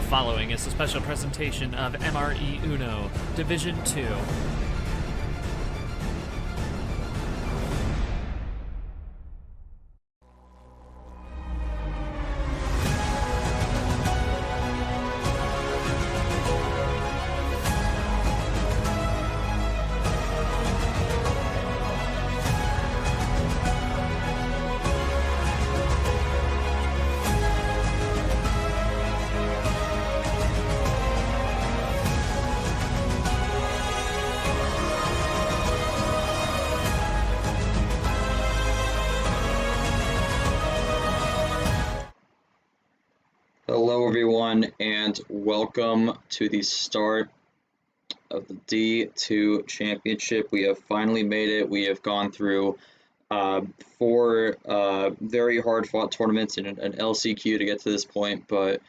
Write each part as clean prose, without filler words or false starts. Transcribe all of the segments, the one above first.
following is a special presentation of MRE Uno, Division 2. Hello everyone and welcome to the start of the D2 Championship. We have finally made it. We have gone through four very hard fought tournaments and an LCQ to get to this point, but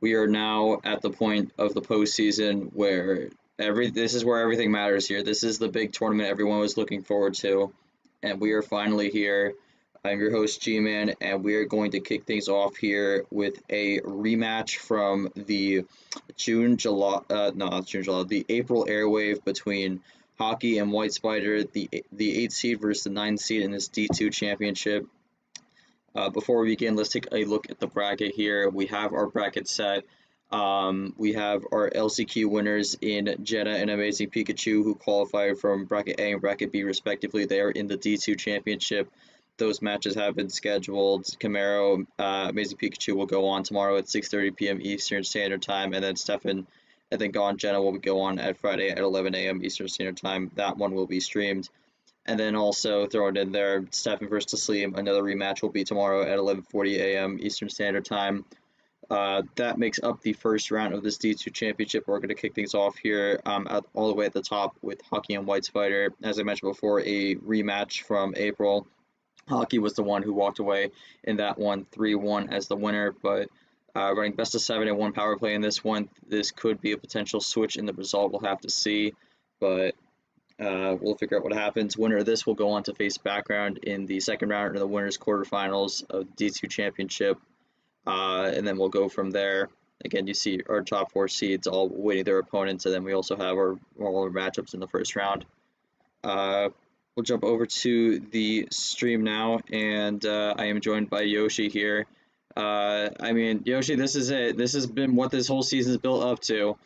we are now at the point of the postseason where this is where everything matters here. This is the big tournament everyone was looking forward to, and we are finally here. I'm your host G-Man, and we are going to kick things off here with a rematch from the the April Airwave between Hockey and Whitespider, the 8 seed versus the 9 seed in this D2 championship. Before we begin, let's take a look at the bracket here. We have our bracket set. We have our LCQ winners in Jenna and Amazing Pikachu, who qualified from bracket A and bracket B respectively. They are in the D2 championship. Those matches have been scheduled. Camaro, Amazing Pikachu will go on tomorrow at 6:30 p.m. Eastern Standard Time, and then Stefan, and then Jenna will go on at Friday at 11 a.m. Eastern Standard Time. That one will be streamed. And then also thrown in there, Stefan versus Taslim, another rematch will be tomorrow at 11:40 a.m. Eastern Standard Time. That makes up the first round of this D2 championship. We're going to kick things off here all the way at the top with Hockey and Whitespider. As I mentioned before, a rematch from April. Hockey was the one who walked away in that one 3-1 as the winner, but running best of 7 and 1 power play in this one. This could be a potential switch in the result. We'll have to see, but we'll figure out what happens. Winner of this will go on to face Background in the second round of the winners quarterfinals of the D2 championship, and then we'll go from there. Again, you see our top 4 seeds all waiting their opponents, and then we also have all our matchups in the first round. We'll jump over to the stream now, and I am joined by Yoshi here. I mean, Yoshi, this is it. This has been what this whole season is built up to.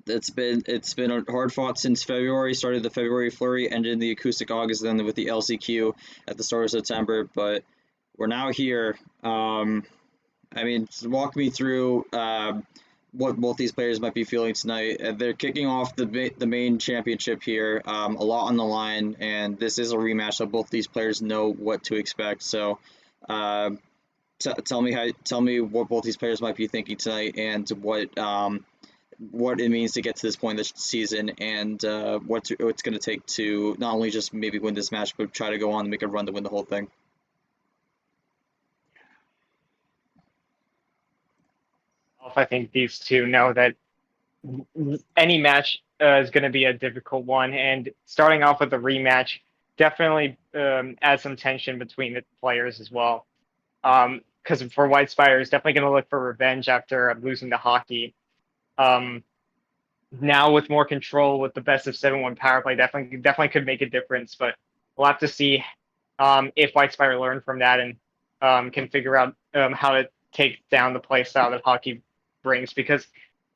It's been hard fought since February. Started the February flurry, ended in the acoustic August, then with the LCQ at the start of September. But we're now here. I mean, walk me through what both these players might be feeling tonight. They're kicking off the main championship here, a lot on the line, and this is a rematch, so both these players know what to expect. So, tell me what both these players might be thinking tonight, and what it means to get to this point in the season, and what it's going to take to not only just maybe win this match, but try to go on and make a run to win the whole thing. I think these two know that any match is going to be a difficult one, and starting off with a rematch definitely adds some tension between the players as well. Because for Whitespider, is definitely going to look for revenge after losing to Hockey. Now with more control, with the best of 7-1 power play, definitely could make a difference. But we'll have to see if Whitespider learned from that and can figure out how to take down the play style that Hockey brings, because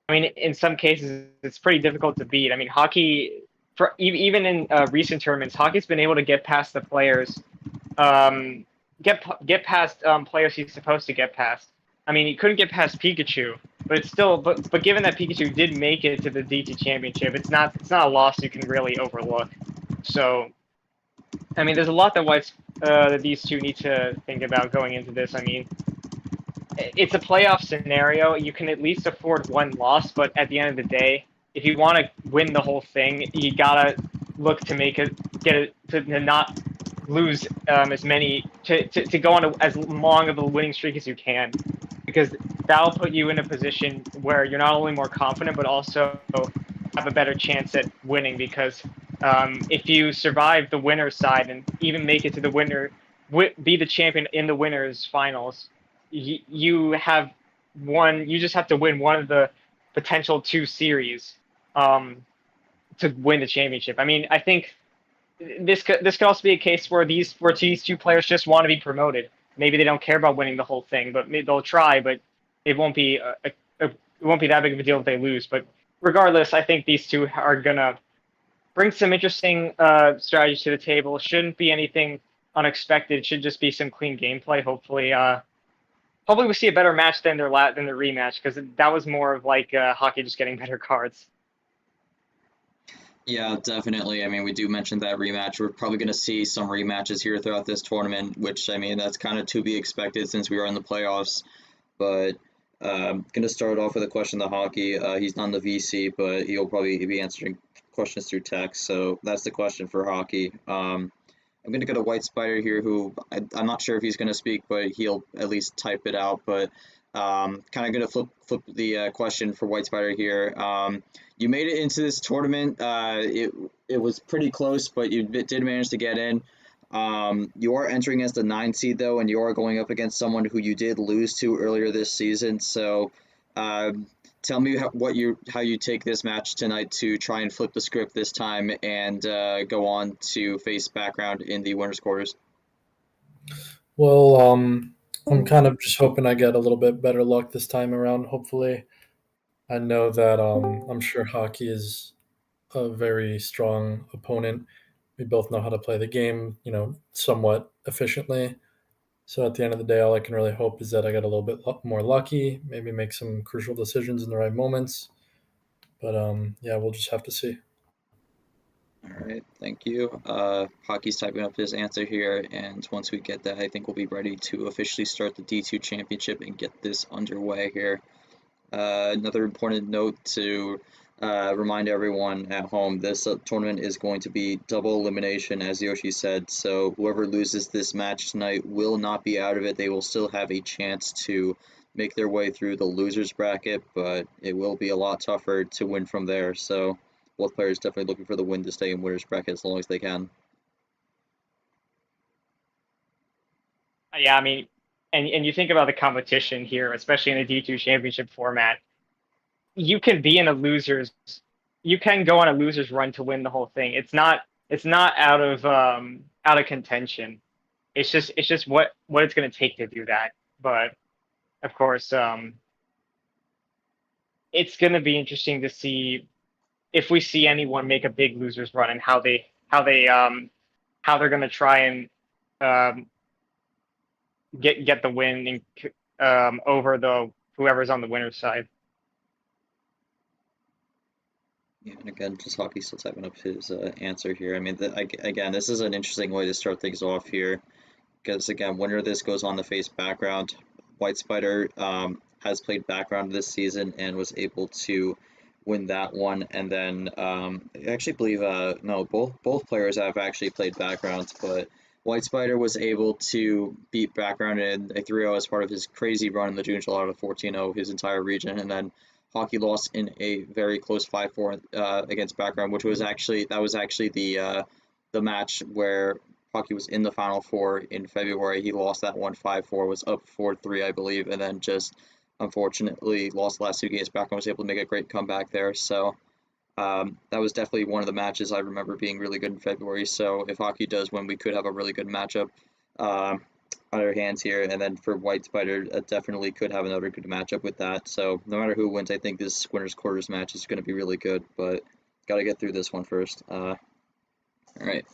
I mean, in some cases it's pretty difficult to beat. I mean, Hockey, for even in recent tournaments, Hockey's been able to get past the players, get past players he's supposed to get past. I mean, he couldn't get past Pikachu, but it's still but given that Pikachu did make it to the D2 championship, it's not a loss you can really overlook. So I mean, there's a lot that these two need to think about going into this. I mean, it's a playoff scenario. You can at least afford one loss, but at the end of the day, if you want to win the whole thing, you gotta look to to not lose as many, to go on as long of a winning streak as you can, because that'll put you in a position where you're not only more confident, but also have a better chance at winning, because if you survive the winner's side and even make it to the winner, be the champion in the winner's finals, you have you just have to win one of the potential 2 series to win the championship. I mean, I think this could also be a case where these 2 players just want to be promoted. Maybe they don't care about winning the whole thing, but maybe they'll try. But it won't be it won't be that big of a deal if they lose. But regardless, I think these two are gonna bring some interesting strategies to the table. Shouldn't be anything unexpected. Should just be some clean gameplay. Hopefully we see a better match than their rematch, because that was more of like hockey just getting better cards. Yeah, definitely. I mean, we do mention that rematch. We're probably going to see some rematches here throughout this tournament, which, I mean, that's kind of to be expected since we are in the playoffs. But going to start off with a question to Hockey. He's not in the VC, but he'll probably be answering questions through text. So that's the question for Hockey. I'm going to go to Whitespider here, who I'm not sure if he's going to speak, but he'll at least type it out. But kind of going to flip the question for Whitespider here. You made it into this tournament. It was pretty close, but you did manage to get in. You are entering as the 9 seed though, and you are going up against someone who you did lose to earlier this season. So, tell me how you take this match tonight to try and flip the script this time and go on to face Background in the winners quarters. Well, I'm kind of just hoping I get a little bit better luck this time around. Hopefully, I know that I'm sure Hockey is a very strong opponent. We both know how to play the game, somewhat efficiently. So at the end of the day, all I can really hope is that I get a little bit more lucky, maybe make some crucial decisions in the right moments. But yeah, we'll just have to see. All right, thank you. Hockey's typing up his answer here, and once we get that, I think we'll be ready to officially start the D2 Championship and get this underway here. Another important note to remind everyone at home, this tournament is going to be double elimination, as Yoshi said, so whoever loses this match tonight will not be out of it. They will still have a chance to make their way through the losers bracket, but it will be a lot tougher to win from there, so both players definitely looking for the win to stay in winners bracket as long as they can. Yeah, I mean, and you think about the competition here, especially in a D2 championship format, you can be in a losers, you can go on a losers run to win the whole thing. It's not out of contention. It's just what it's going to take to do that. But of course, it's going to be interesting to see if we see anyone make a big losers run and how they're going to try and get the win over the whoever's on the winner's side. Yeah, and again, just Hockey still typing up his answer here. I mean, again, this is an interesting way to start things off here, because again, winner of this goes on to face Background. Whitespider has played Background this season and was able to win that one, and then I actually believe no, both players have actually played Backgrounds, but Whitespider was able to beat Background in a 3-0 as part of his crazy run in the June Gelato 14-0 his entire region, and then Hockey lost in a very close 5-4 against Background, which was actually the match where Hockey was in the Final Four in February. He lost that one 5-4, was up 4-3, I believe, and then just unfortunately lost the last 2 games. Background was able to make a great comeback there. So that was definitely one of the matches I remember being really good in February. So if Hockey does win, we could have a really good matchup on our hands here. And then for Whitespider, definitely could have another good matchup with that. So no matter who wins, I think this winners quarters match is going to be really good. But got to get through this one first. All right.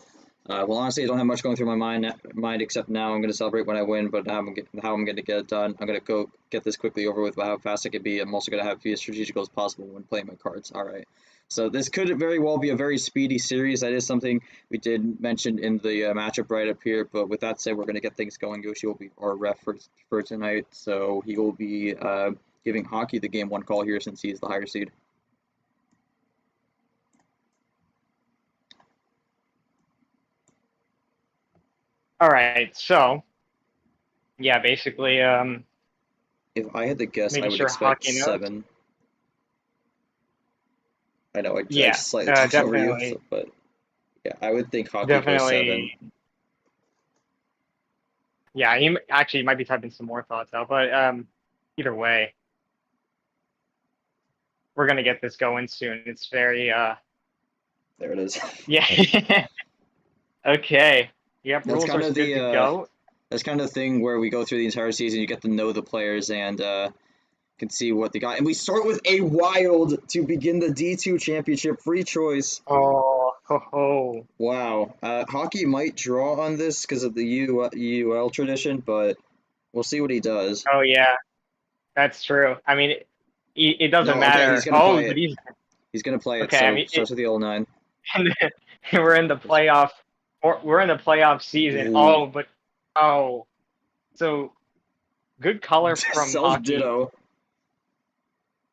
Well, honestly, I don't have much going through my mind except now I'm going to celebrate when I win, but how I'm going to get it done. I'm going to go get this quickly over with, how fast it can be. I'm also going to have be as strategical as possible when playing my cards. All right. So this could very well be a very speedy series. That is something we did mention in the matchup right up here. But with that said, we're going to get things going. Yoshi will be our ref for tonight, so he will be giving Hockey the game 1 call here since he's the higher seed. All right, so yeah, basically, if I had to guess, I would sure expect Hockey knows. 7. I know I just slightly talked over you, so, but yeah, I would think Hockey goes 7. Yeah, he might be typing some more thoughts out, but either way, we're gonna get this going soon. It's very There it is. yeah. Okay. Yep, That's rules are kind of good the to go. that's kind of the thing where we go through the entire season. You get to know the players and can see what they got. And we start with a wild to begin the D2 championship. Free choice. Oh, ho, ho. Wow. Hockey might draw on this because of the UL tradition, but we'll see what he does. Oh yeah, that's true. I mean, it doesn't No, okay, he's matter. gonna Oh, play but it. he's He's gonna play it. okay. I So mean, starts with the 09. and we're in the playoff. We're in the playoff season. Ooh. Oh, but oh, so good color from Self hockey. ditto.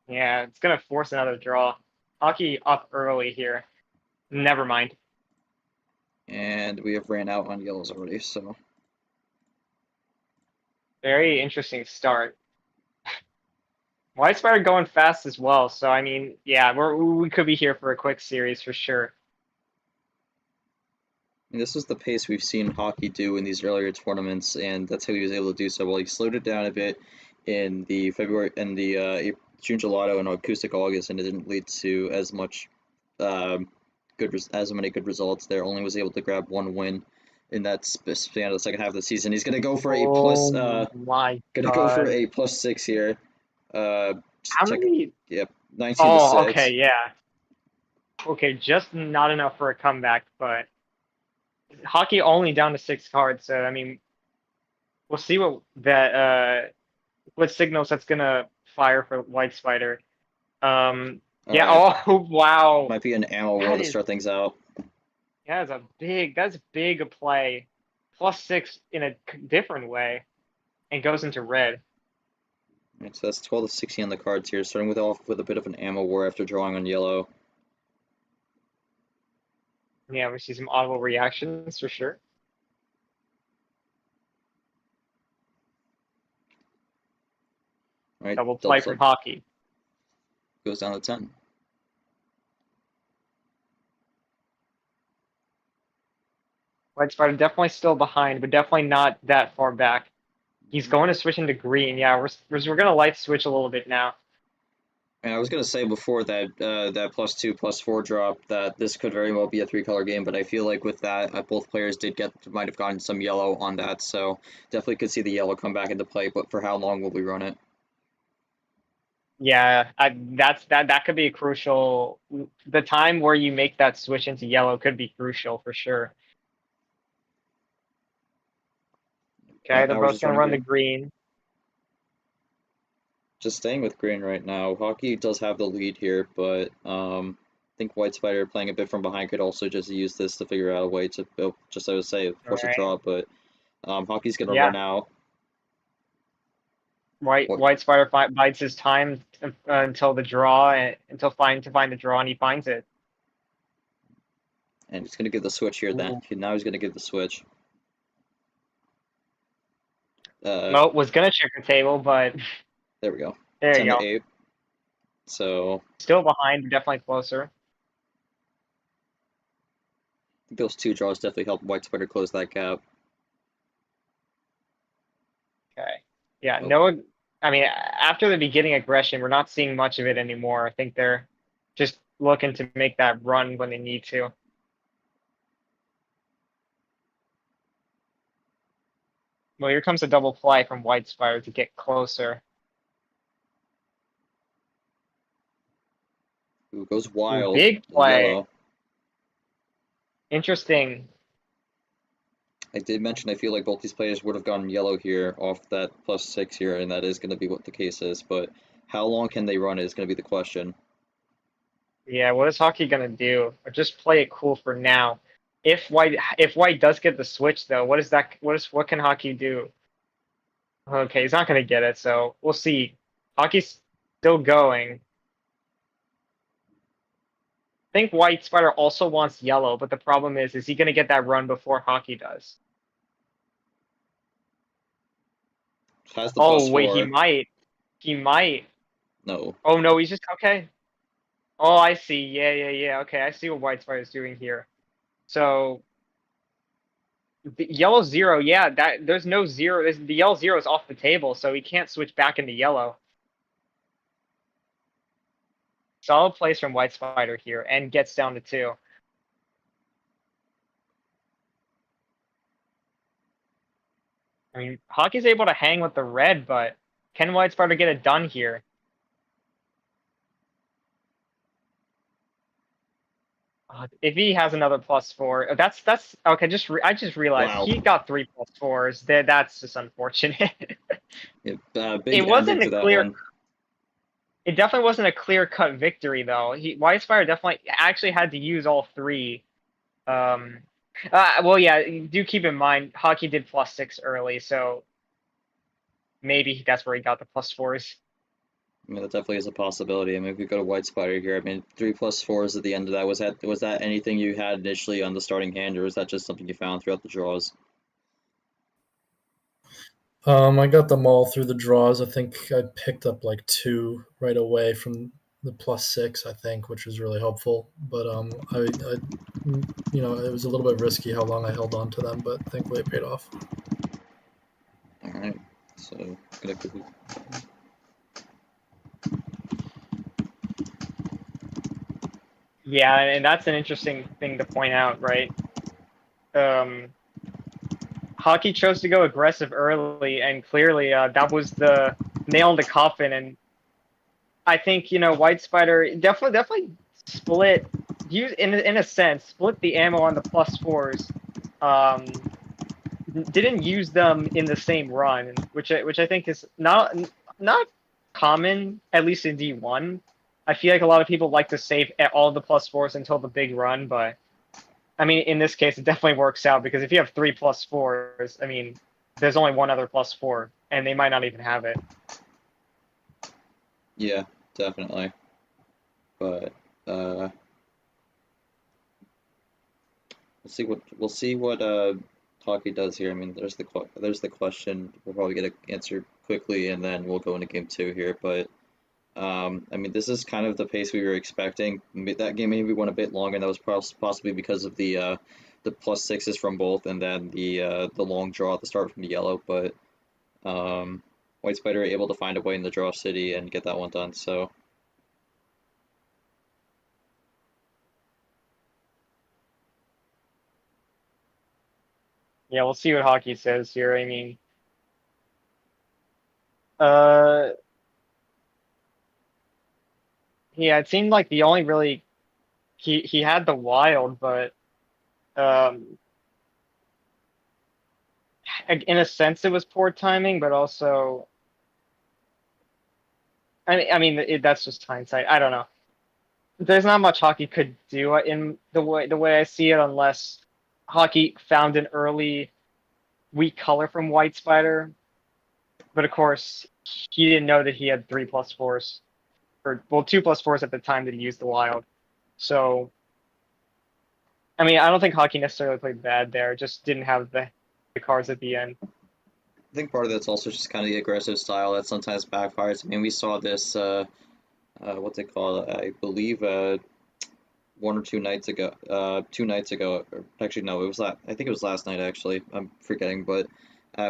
Yeah, it's gonna force another draw. Hockey up early here. Never mind. And we have ran out on yellows already, so Very interesting start. Whitespider going fast as well. So I mean, yeah, we could be here for a quick series for sure. and this is the pace we've seen hockey do in these earlier tournaments, and that's how he was able to do so. Well, he slowed it down a bit in the June gelato and acoustic August, and it didn't lead to as much as many good results there. Only was able to grab one win in that span of the second half of the season. He's gonna go for a plus. Oh my Gonna go for God. a +6 here. Just How check. many? Yep, 19 to Oh, 6. okay, yeah. Okay, just not enough for a comeback, but hockey only down to 6 cards. So I mean, we'll see what signals that's gonna fire for Whitespider. Yeah. Alright, Oh wow. might be an ammo war That to is start things out. that's big a play. +6 in a different way, and goes into red. Right, so that's 12 to 16 on the cards here, starting off with a bit of an ammo war after drawing on yellow. Yeah, we see some audible reactions for sure. Right, Double play doubles from up, hockey. goes down to 10. Whitespider definitely still behind, but definitely not that far back. He's going to switch into green. Yeah, we're gonna light switch a little bit now. And I was gonna say before that that +2, +4 drop that this could very well be a 3-color game, but I feel like with that both players might have gotten some yellow on that, so definitely could see the yellow come back into play. But for how long will we run it? Yeah, that could be a crucial. The time where you make that switch into yellow could be crucial for sure. Okay, Right they're now we're both just gonna running run the green. green. Just staying with green right now. Hockey does have the lead here, but I think Whitespider playing a bit from behind could also just use this to figure out a way to, just I would say, force a Alright. draw. But Hockey's gonna Yeah. run out. What? Whitespider bides his time until the draw, until find the draw, and he finds it. And he's gonna give the switch here. Then now he's gonna give the switch. Mo was gonna check the table, but There we go. there 10 you to go. 8. So Still behind, but definitely closer. I think those 2 draws definitely help Whitespider close that gap. Okay. Yeah, Oh. no. I mean, after the beginning aggression, we're not seeing much of it anymore. I think they're just looking to make that run when they need to. Well, here comes a double play from Whitespider to get closer. Ooh, goes Ooh, wild. big play. Yellow. Interesting. I did mention I feel like both these players would have gotten yellow here off that +6 here, and that is going to be what the case is. But how long can they run is going to be the question. Yeah, what is hockey gonna do? Or just play it cool for now. If White does get the switch though, what can hockey do? Okay, he's not gonna get it, so we'll see. Hockey's still going. I think Whitespider also wants yellow, but the problem is he gonna get that run before hockey does? Has the Oh wait, +4. he might. He might. No. Oh no, he's just okay. Oh, I see. Yeah. Okay, I see what Whitespider is doing here. So the yellow 0, yeah, there's no 0. The yellow 0 is off the table, so he can't switch back into yellow. Solid plays from Whitespider here and gets down to 2. I mean, Hockey's able to hang with the red, but can Whitespider get it done here? If he has another +4, that's okay. I just realized Wow. he got 3 +4s. That's just unfortunate. Big It ending wasn't to a that clear. one. It definitely wasn't a clear-cut victory though. Whitespire definitely actually had to use all 3. Well, yeah. Do keep in mind Hockey did +6 early, so maybe that's where he got the +4s. I mean, that definitely is a possibility. I mean, if we go to Whitespider here, I mean, 3+4s at the end of that. Was that anything you had initially on the starting hand, or was that just something you found throughout the draws? I got them all through the draws. I think I picked up like 2 right away from the +6, I think, which was really helpful. But it was a little bit risky how long I held on to them, but thankfully it paid off. All right, so gonna quickly. Yeah, and that's an interesting thing to point out, right? Hockey chose to go aggressive early, and clearly that was the nail in the coffin. And I think Whitespider definitely split, in a sense, split the ammo on the +4s. Didn't use them in the same run, which I think is not common, at least in D1. I feel like a lot of people like to save all the +4s until the big run, but I mean, in this case, it definitely works out because if you have 3 +4s, I mean, there's only one other +4, and they might not even have it. Yeah, definitely. But we'll see what Hockey does here. I mean, there's the question. We'll probably get an answer quickly, and then we'll go into game 2 here. But I mean, this is kind of the pace we were expecting. That game maybe went a bit longer, and that was possibly because of the +6s from both, and then the long draw at the start from the yellow. But Whitespider able to find a way in the draw city and get that one done. So. Yeah, we'll see what Hockey says here. I mean, yeah, it seemed like the only really he had the wild, but in a sense it was poor timing, but also I mean that's just hindsight. I don't know. There's not much Hockey could do in the way I see it unless Hockey found an early weak color from Whitespider. But of course, he didn't know that he had 3 +4s, or well, 2 +4s at the time that he used the wild. So, I mean, I don't think Hockey necessarily played bad there. Just didn't have the cards at the end. I think part of that's also just kind of the aggressive style that sometimes backfires. I mean, we saw this, what's it called? I believe 1 or 2 nights ago. 2 nights ago, or actually no, I think it was last night actually. I'm forgetting, but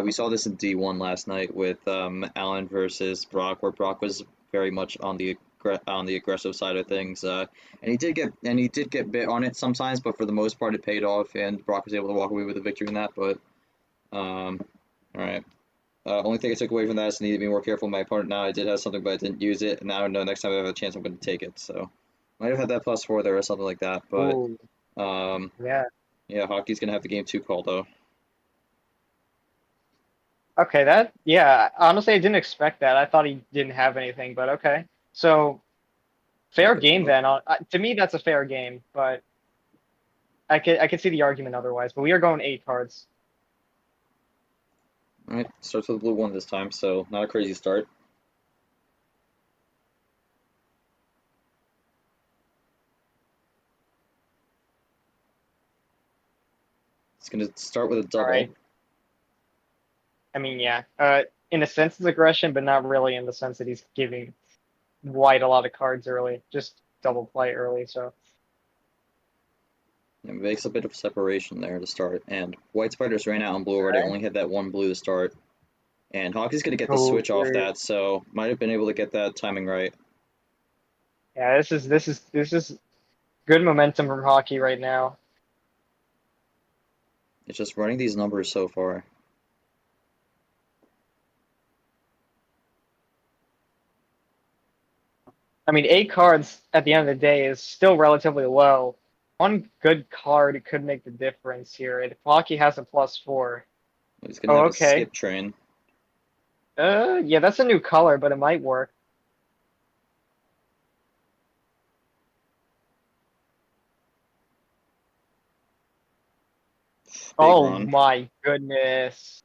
we saw this in D1 last night with Allen versus Brock, where Brock was very much on the aggressive side of things, and he did get bit on it sometimes, but for the most part it paid off, and Brock was able to walk away with a victory in that. But all right. Only thing I took away from that is I need to be more careful with my opponent now. I did have something, but I didn't use it, and now I know next time I have a chance I'm going to take it. So might have had that +4 there or something like that. But Ooh, yeah. yeah, Hockey's going to have the game 2 call though. Okay, yeah. Honestly, I didn't expect that. I thought he didn't have anything, but okay. So fair game then. To me, that's a fair game, but I could see the argument otherwise. But we are going 8 cards. All right, starts with the blue 1 this time, so not a crazy start. It's going to start with a double. All right. I mean, yeah. In a sense, it's aggression, but not really in the sense that he's giving White a lot of cards early. Just double play early. So. It makes a bit of separation there to start, and Whitespiders ran out on blue already. Only had that 1 blue to start, and Hockey's going to get the switch off that, so might have been able to get that timing right. Yeah, this is good momentum from hockey right now. It's just running these numbers so far. I mean, 8 cards at the end of the day is still relatively low. One good card could make the difference here. If hockey has a +4. He's gonna Oh, have a okay. skip train. Yeah, that's a new color, but it might work. Big Oh run. my goodness.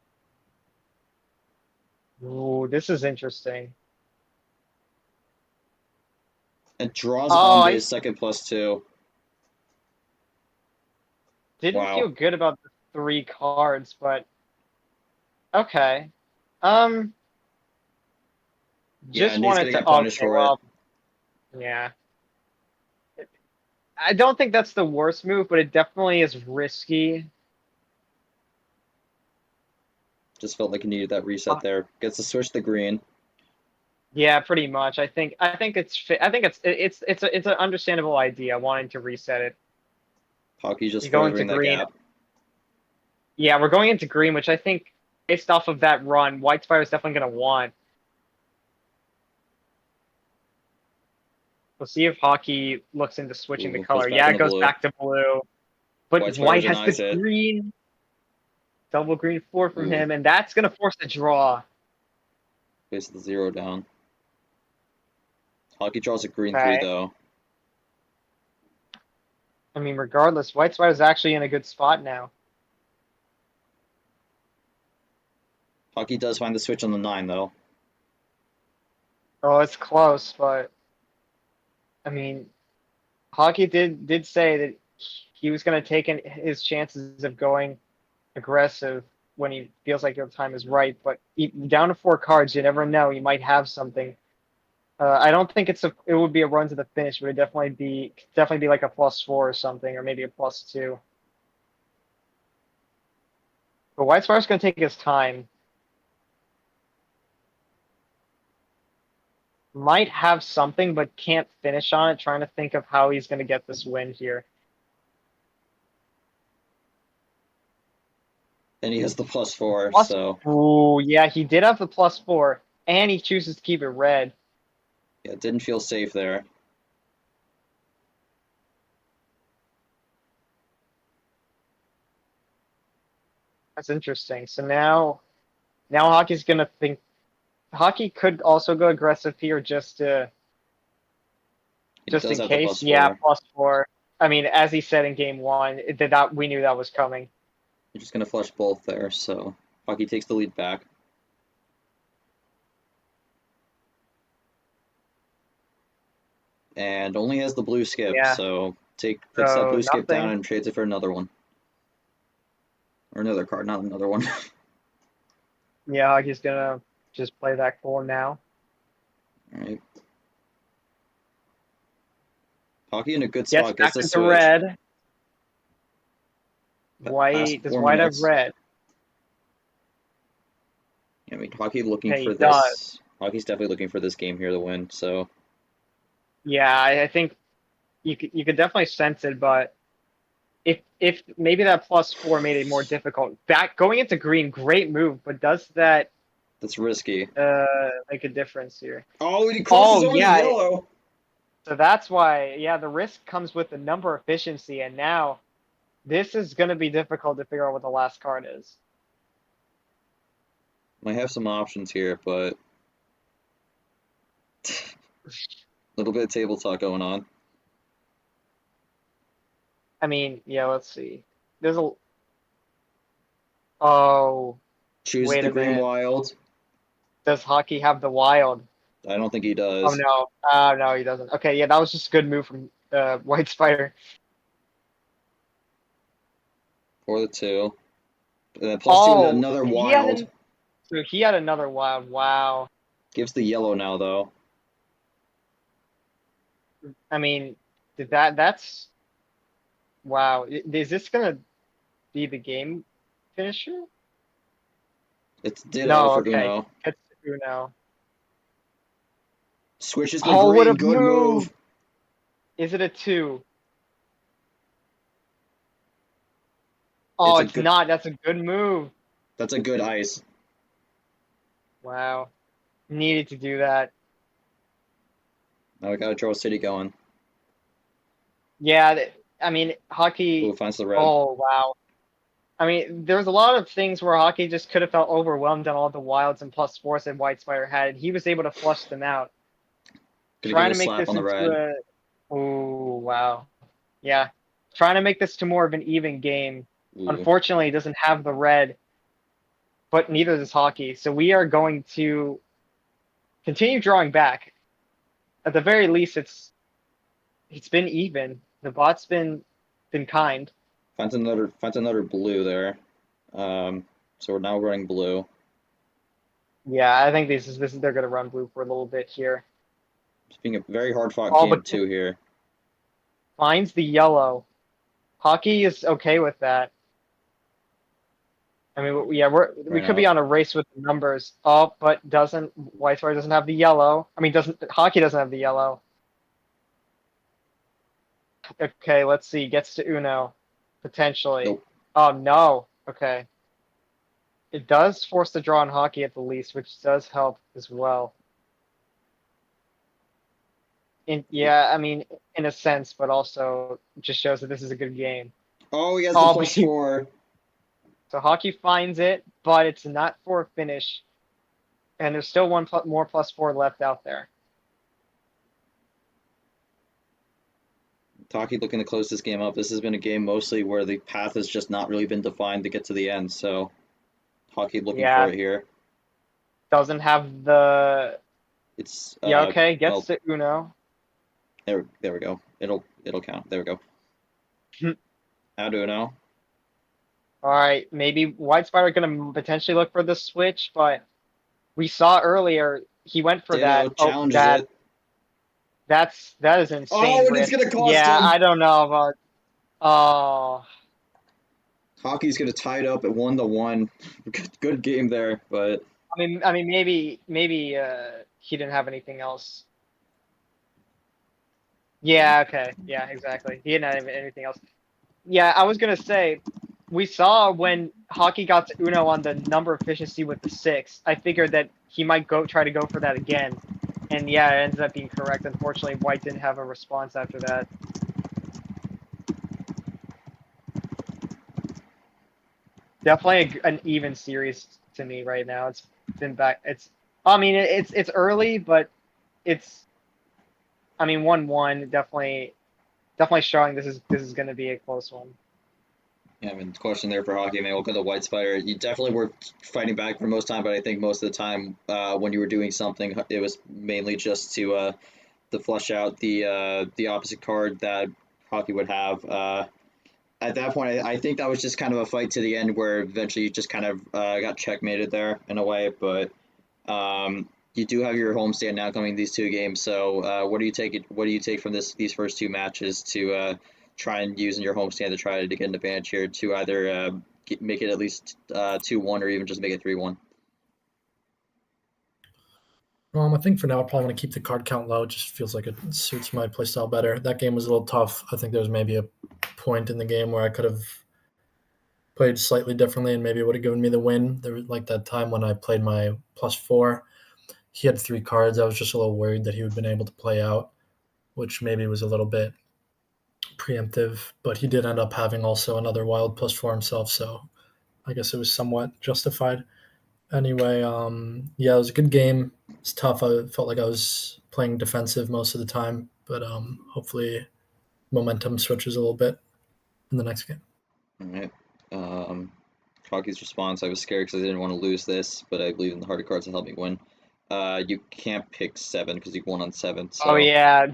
Ooh, this is interesting. It draws Oh, onto I his second +2. didn't feel Wow. good about the 3 cards, but okay. Um, Yeah, just and he's wanted gonna to. get punished Okay, for it. well, yeah. I don't think that's the worst move, but it definitely is risky. Just felt like he needed that reset there. Gets to switch the green. Yeah, pretty much. I think it's an understandable idea wanting to reset it. Hockey's just You go into furthering that green. gap. Yeah, we're going into green, which I think based off of that run, Whitespider is definitely going to want. We'll see if hockey looks into switching the Ooh, goes color. back Yeah, on it the goes blue. back to blue. But White Spider white has the denies it. green. Double green 4 from Ooh, him, and that's going to force a draw. gets the 0 down. Hockey draws a green 3 Okay. though. I mean, regardless, Whitespider's actually in a good spot now. Hockey does find the switch on the 9 though. Oh, it's close, but I mean, hockey did say that he was going to take his chances of going aggressive when he feels like your time is right. But down to 4 cards, you never know. You might have something. I don't think it would be a run to the finish, but it definitely be like a +4 or something, or maybe a +2. But White Spider's going to take his time. Might have something, but can't finish on it. Trying to think of how he's going to get this win here. And he has the +4, Plus, so ooh, yeah, he did have the +4, and he chooses to keep it red. yeah, it didn't feel safe there. That's interesting. So now hockey's going to think. Hockey could also go aggressive here He just does in have the case. Yeah, +4. +4. I mean, as he said in game one, it did not. We knew that was coming. He's just gonna flush both there, so Hockey takes the lead back. And only has the blue skip, Yeah. so puts that So blue skip down nothing. and trades it for another one. Or another card, not another one. Yeah, hockey's gonna just play that cool now. Alright. Hockey in a good Gets spot, back gets the into switch. red. Past White does 4 white have minutes. red? I mean, Hockey looking Okay, he for does. this. Hockey's definitely looking for this game here to win, so Yeah, I think you could definitely sense it, but if maybe that +4 made it more difficult. Back going into green, great move, but does that that's risky. make a difference here? Oh, he crosses Oh over the yeah, yellow! so that's why the risk comes with the number efficiency, and now this is gonna be difficult to figure out what the last card is. Might have some options here, but a little bit of table talk going on. I mean, yeah, let's see. There's a oh Chooses wait the a green minute. wild. Does hockey have the wild? I don't think he Oh does. no. No, he doesn't. Okay, yeah, that was just a good move from White Spider. For the 2. And then +2, Oh, another he had wild. so he had another wild. Wow. Gives the yellow now, though. I mean, that's wow. Is this gonna be the game finisher? It's ditto No, for okay. Uno. It's Uno. Switches the Oh, what green. a Good move. Is it a 2? Oh, it's not. That's a good move. That's a good ice. Wow. Needed to do that. Now we got a Draw City going. Yeah, I mean, Ooh, hockey. finds the red. Oh, wow. I mean, there's a lot of things where hockey just could have felt overwhelmed on all the wilds and plus fours that Whitespider had. He was able to flush them out. Gonna give Trying it a to make slap this on the into red. a. Oh, wow. Yeah. Trying to make this to more of an even game. Ooh. Unfortunately, it doesn't have the red, but neither does hockey. So we are going to continue drawing back. At the very least, it's been even. The bot's been kind. Finds another blue there. So we're now running blue. Yeah, I think this is they're gonna run blue for a little bit here. It's being a very hard fought Oh, game but too here. finds the yellow. Hockey is okay with that. I mean, yeah, we Right could be now. on a race with the numbers. Oh, but Whiteside doesn't have the yellow. I mean, hockey doesn't have the yellow. Okay, let's see. Gets to Uno, potentially. Nope. Oh no. Okay. It does force the draw in hockey at the least, which does help as well. Yeah, I mean, in a sense, but also just shows that this is a good game. Oh, he has the Oh, plus 4. So hockey finds it, but it's not for a finish, and there's still one more plus 4 left out there. Taki looking to close this game up. This has been a game mostly where the path has just not really been defined to get to the end. So Taki looking for it here. Doesn't have the. It's Yeah. Okay. Gets well, to Uno. there we go. It'll count. There we go. Now do now. All right. Maybe Whitespider gonna potentially look for the switch, but we saw earlier he went for that. Challenges Oh, it. that is insane. Oh, and it's risk. gonna cost Yeah, him. I don't know about. Oh. Hockey's gonna tie it up at 1-1. Good game there, but I mean, maybe he didn't have anything else. Yeah. Okay. Yeah. Exactly. He didn't have anything else. Yeah, I was gonna say, we saw when hockey got to Uno on the number efficiency with the 6. I figured that he might try to go for that again, and yeah, it ended up being correct. Unfortunately, White didn't have a response after that. Definitely an even series to me right now. It's been back. I mean, it's early, but it's. I mean, 1-1 definitely showing this is going to be a close one. yeah, I mean, question there for hockey. I mean, look at the Whitespider. You definitely were fighting back for most time, but I think most of the time when you were doing something, it was mainly just to flush out the opposite card that hockey would have. At that point, I think that was just kind of a fight to the end where eventually you just kind of got checkmated there in a way. But you do have your homestand now coming these 2 games. So what do you take? What do you take from these first 2 matches to try and use in your homestand to try to get an advantage here to either make it at least 2-1 or even just make it 3-1? I think for now, I probably want to keep the card count low. It just feels like it suits my playstyle better. That game was a little tough. I think there was maybe a point in the game where I could have played slightly differently and maybe it would have given me the win. There was like that time when I played my plus 4. He had 3 cards. I was just a little worried that he would have been able to play out, which maybe was a little bit preemptive. But he did end up having also another wild plus 4 himself, so I guess it was somewhat justified. Anyway, yeah, it was a good game. It's tough. I felt like I was playing defensive most of the time, but hopefully momentum switches a little bit in the next game. All right. Hockey's response: I was scared because I didn't want to lose this, but I believe in the harder cards to help me win. You can't pick 7 because you won on 7. So. Oh yeah.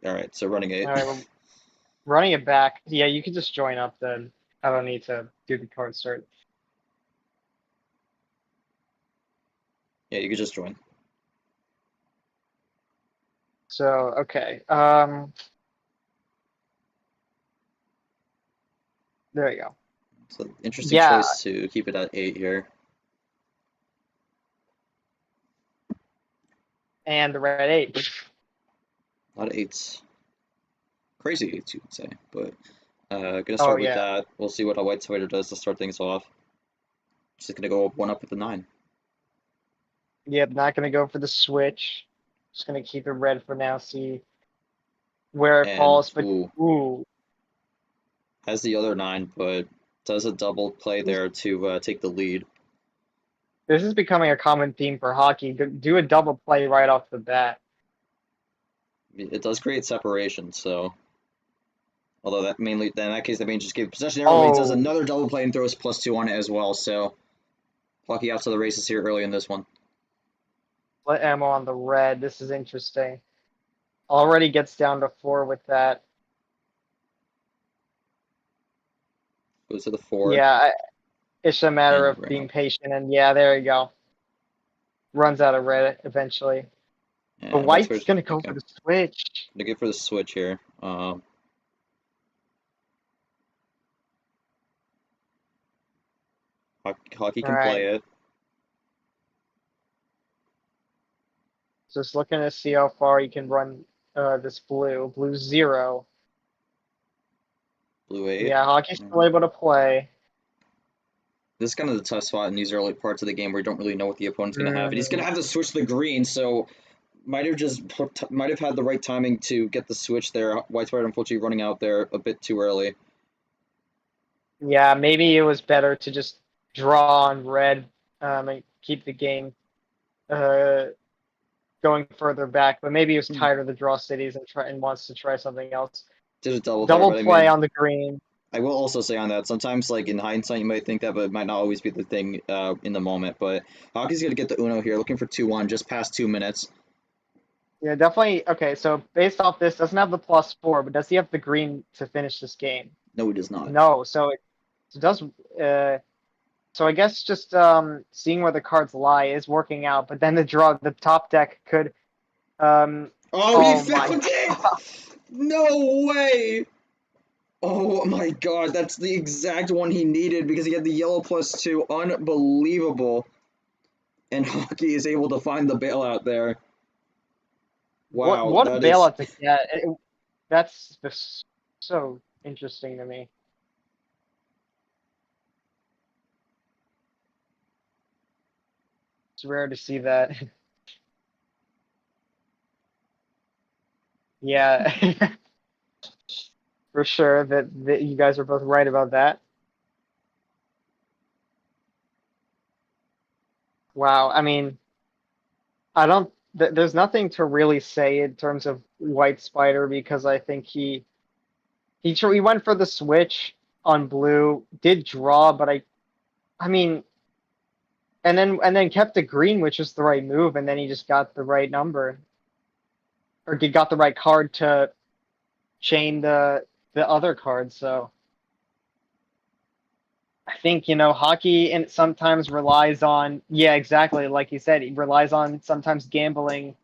All right, so running 8. All right, we're running it back. Yeah, you can just join up then. I don't need to do the card start. Yeah, you could just join. So okay. There you go. So interesting choice to keep it at 8 here. And the red 8. A lot of 8s. Crazy, you would say. But gonna Oh start with yeah. that. We'll see what a Whitespider does to start things off. Just gonna go one up with the 9. Yep, not gonna go for the switch. Just gonna keep it red for now, see where it And falls. But ooh, ooh, has the other 9, but does a double play this, there to take the lead. this is becoming a common theme for hockey. Do a double play right off the bat. It does create separation, so although that mainly then in that case that means just give possession there, but he does Oh, another double play and throws +2 on it as well. So Plucky out to the races here early in this one. split ammo on the red. This is interesting. Already gets down to 4 with that. Goes to the 4 Yeah, it's a matter and of ran being out. patient. And yeah, there you go. Runs out of red eventually. But And White's Whitespider's gonna go okay. for the switch. Gonna go for the switch here. Hockey All can right. play it. Just looking to see how far you can run this blue. Blue 0. Blue 8. Yeah, hockey's still able to play. This is kind of the tough spot in these early parts of the game where you don't really know what the opponent's going to have. And he's going Mm, to have to switch to the green, so might have had the right timing to get the switch there. Whitespider unfortunately running out there a bit too early. yeah, maybe it was better to just draw on red and keep the game uh, going further back. But maybe he was tired of the draw cities and wants to try something else. Did a double there, Double but I play mean, on the green. I will also say on that, sometimes like in hindsight you might think that, but it might not always be the thing in the moment. But Hockey's going to get the Uno here, looking for 2-1, just past 2 minutes. Yeah, definitely. Okay, so based off this, doesn't have the +4, but does he have the green to finish this game? No, he does not. No, so it does. So I guess just seeing where the cards lie is working out, but then the top deck could. Um, Oh, he oh my found it! No way! Oh my god, that's the exact one he needed because he had the yellow +2. Unbelievable. And Hockey is able to find the bailout there. Wow, what a that is. bailout to get! That's just so interesting to me. It's rare to see that. Yeah, for sure that you guys are both right about that. Wow, I mean, I don't. There's nothing to really say in terms of Whitespider because I think he went for the switch on blue, did draw, but I mean, and then kept the green, which was the right move, and then he just got the right number, or he got the right card to chain the other card. So I think hockey and sometimes relies on, yeah, exactly like you said, he relies on sometimes gambling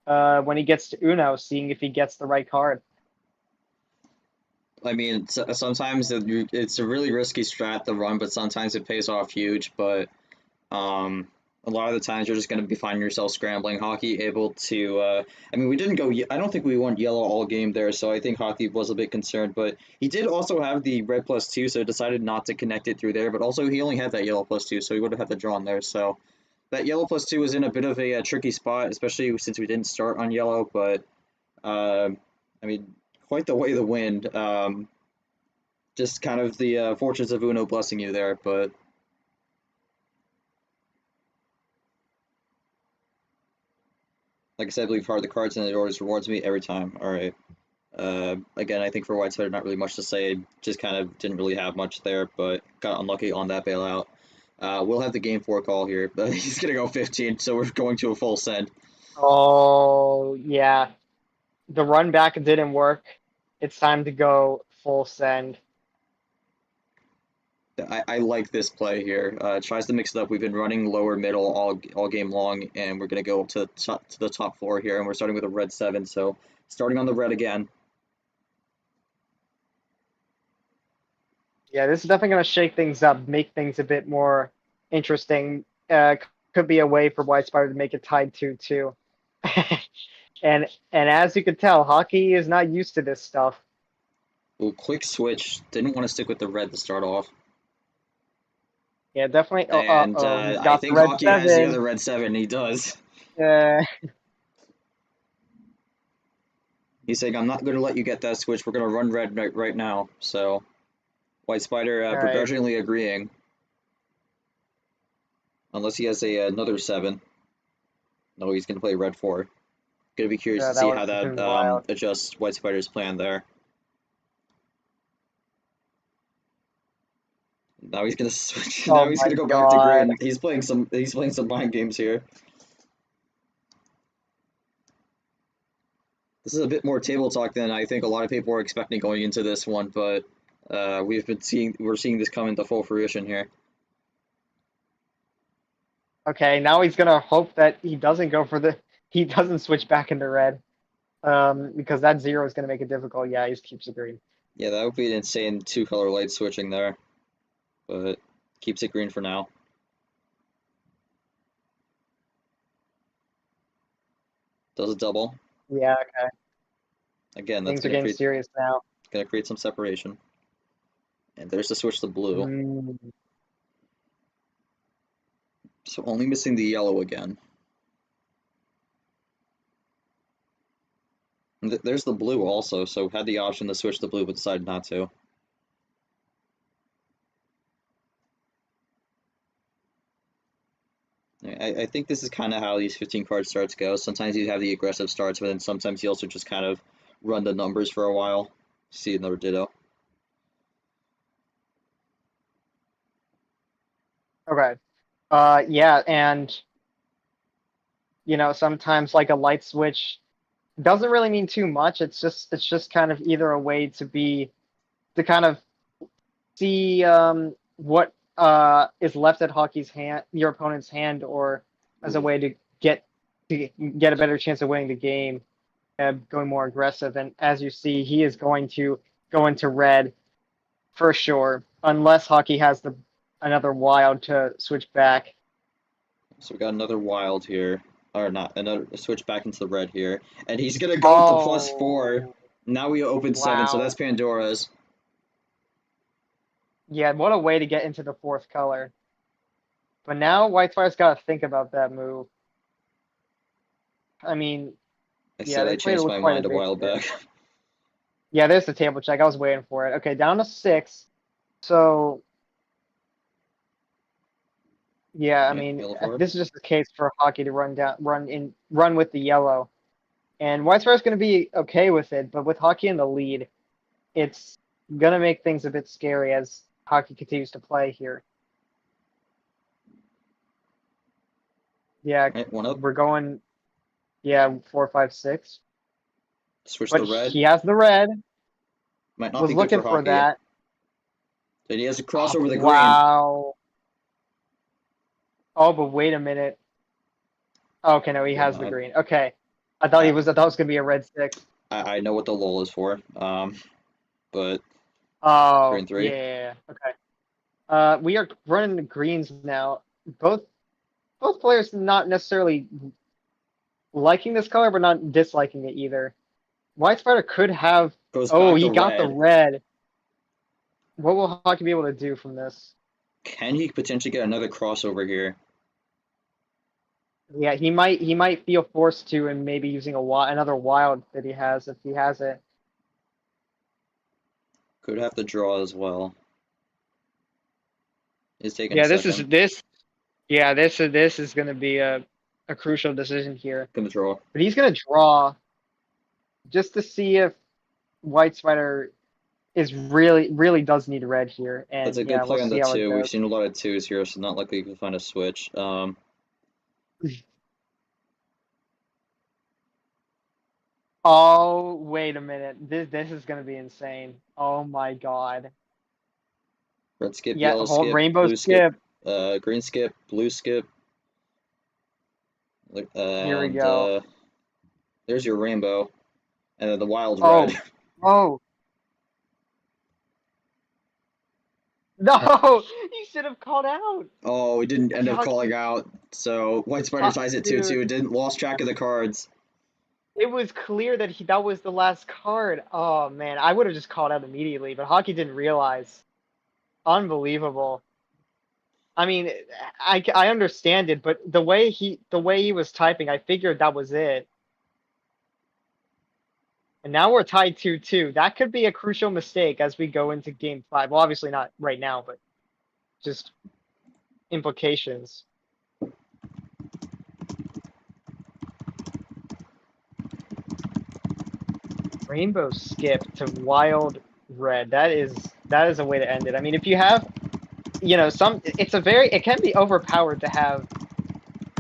when he gets to Uno, seeing if he gets the right card. I mean, sometimes it's a really risky strat to run, but sometimes it pays off huge. But Um, a lot of the times you're just going to be finding yourself scrambling. Hockey able to, I mean, we didn't go, I don't think we went yellow all game there, so I think Hockey was a bit concerned, but he did also have the red +2, so decided not to connect it through there, but also he only had that yellow +2, so he would have had the draw on there, so that yellow +2 was in a bit of a, tricky spot, especially since we didn't start on yellow, but, I mean, quite the way the wind, just kind of the fortunes of Uno blessing you there, but like I said, I believe hard the cards and it always rewards me every time. All right. Again, I think for Whitespider, not really much to say. Just kind of didn't really have much there, but got unlucky on that bailout. We'll have the game 4 call here, but he's going to go 15, so we're going to a full send. Oh yeah, the run back didn't work. It's time to go full send. I like this play here. Tries to mix it up. We've been running lower middle all game long, and we're going to go to the top 4 here, and we're starting with a red 7, so starting on the red again. Yeah, this is definitely going to shake things up, make things a bit more interesting. Could be a way for Whitespider to make it tied 2-2. And as you can tell, hockey is not used to this stuff. Well, quick switch. Didn't want to stick with the red to start off. Yeah, definitely. Oh, And he's I got the think red Hockey has the 7. other red 7. He does. Uh, He's saying, I'm not going to let you get that switch. We're going to run red right now. So, Whitespider all right. begrudgingly agreeing. Unless he has another 7. No, he's going to play red 4. Going to be curious Yeah, to that see would how have that been wild. adjusts Whitespider's plan there. Now he's going to switch. Oh Now he's my going to go back to god. green. He's playing some mind games here. This is a bit more table talk than I think a lot of people were expecting going into this one, but we're seeing this come into full fruition here. Okay, now he's gonna hope that he doesn't switch back into red. Because that 0 is gonna make it difficult. Yeah, he keeps it green. Yeah, that would be an insane 2-color light switching there, but keeps it green for now. Does a double. Yeah, okay. Again, that's Things are getting serious now. gonna create some separation. And there's the switch to blue. Mm. So only missing the yellow again. And there's the blue also, so had the option to switch to blue but decided not to. I think this is kind of how these 15 card starts go. Sometimes you have the aggressive starts, but then sometimes you also just kind of run the numbers for a while. See another ditto. Okay. Yeah, and sometimes like a light switch doesn't really mean too much. It's just kind of either a way to kind of see what is left at hockey's hand, your opponent's hand, or as a way to get a better chance of winning the game, going more aggressive. And as you see, he is going to go into red for sure, unless hockey has another wild to switch back. So we got another wild here, or not, another switch back into the red here, and he's gonna go with the +4. Now we open 7, so Wow. that's Pandora's. Yeah, what a way to get into the 4th color. But now Whitefire's got to think about that move. I mean, I yeah, said they I played changed it my quite mind a while evasive. back. Yeah, there's the table check. I was waiting for it. Okay, down to 6. So, yeah, I Yeah, mean, yellow 4. this is just the case for hockey to run with the yellow. And Whitefire's going to be okay with it, but with hockey in the lead, it's going to make things a bit scary as hockey continues to play here. Yeah, Right, 1 up. we're going, 4, 5, 6. Switch But to red. he has the red. Might not Was be good looking for for hockey. that. And he has to cross over the green. Wow. Oh, but wait a minute. Okay, no, he Yeah, has the no, green. Okay. I thought it was gonna be a red 6. I know what the lull is for. But Oh, green 3. yeah. Okay. We are running the greens now. Both players not necessarily liking this color, but not disliking it either. Whitespider could have. Goes Oh, back he to got the red. red. What will hockey be able to do from this? Can he potentially get another crossover here? Yeah, he might feel forced to, and maybe using another wild that he has if he has it. Could have to draw as well. He's taking Yeah, a this second. is going to be a crucial decision here. Gonna draw. But he's going to draw just to see if Whitespider is really does need red here. And That's a yeah, good play we'll on see the how it 2. We've goes. seen a lot of 2s here, so not likely you can find a switch. Oh, wait a minute. This is going to be insane. Oh my god. Red skip, Yeah, yellow whole skip, rainbow blue skip, skip. green skip, blue skip. Here we And go. there's your rainbow. And then the wild Oh, red. oh. No, you should have called out. Oh, we didn't end up How calling can- out. So Whitespider ties it 2-2. Dude. Didn't lost track of the cards. it was clear that that was the last card. Oh man, I would have just called out immediately, but Hockey didn't realize. Unbelievable. I mean, I understand it, but the way he was typing, I figured that was it. And now we're tied 2-2. That could be a crucial mistake as we go into game 5. Well, obviously not right now, but just implications. Rainbow skip to wild red. That is a way to end it. I mean, if you have, it can be overpowered to have.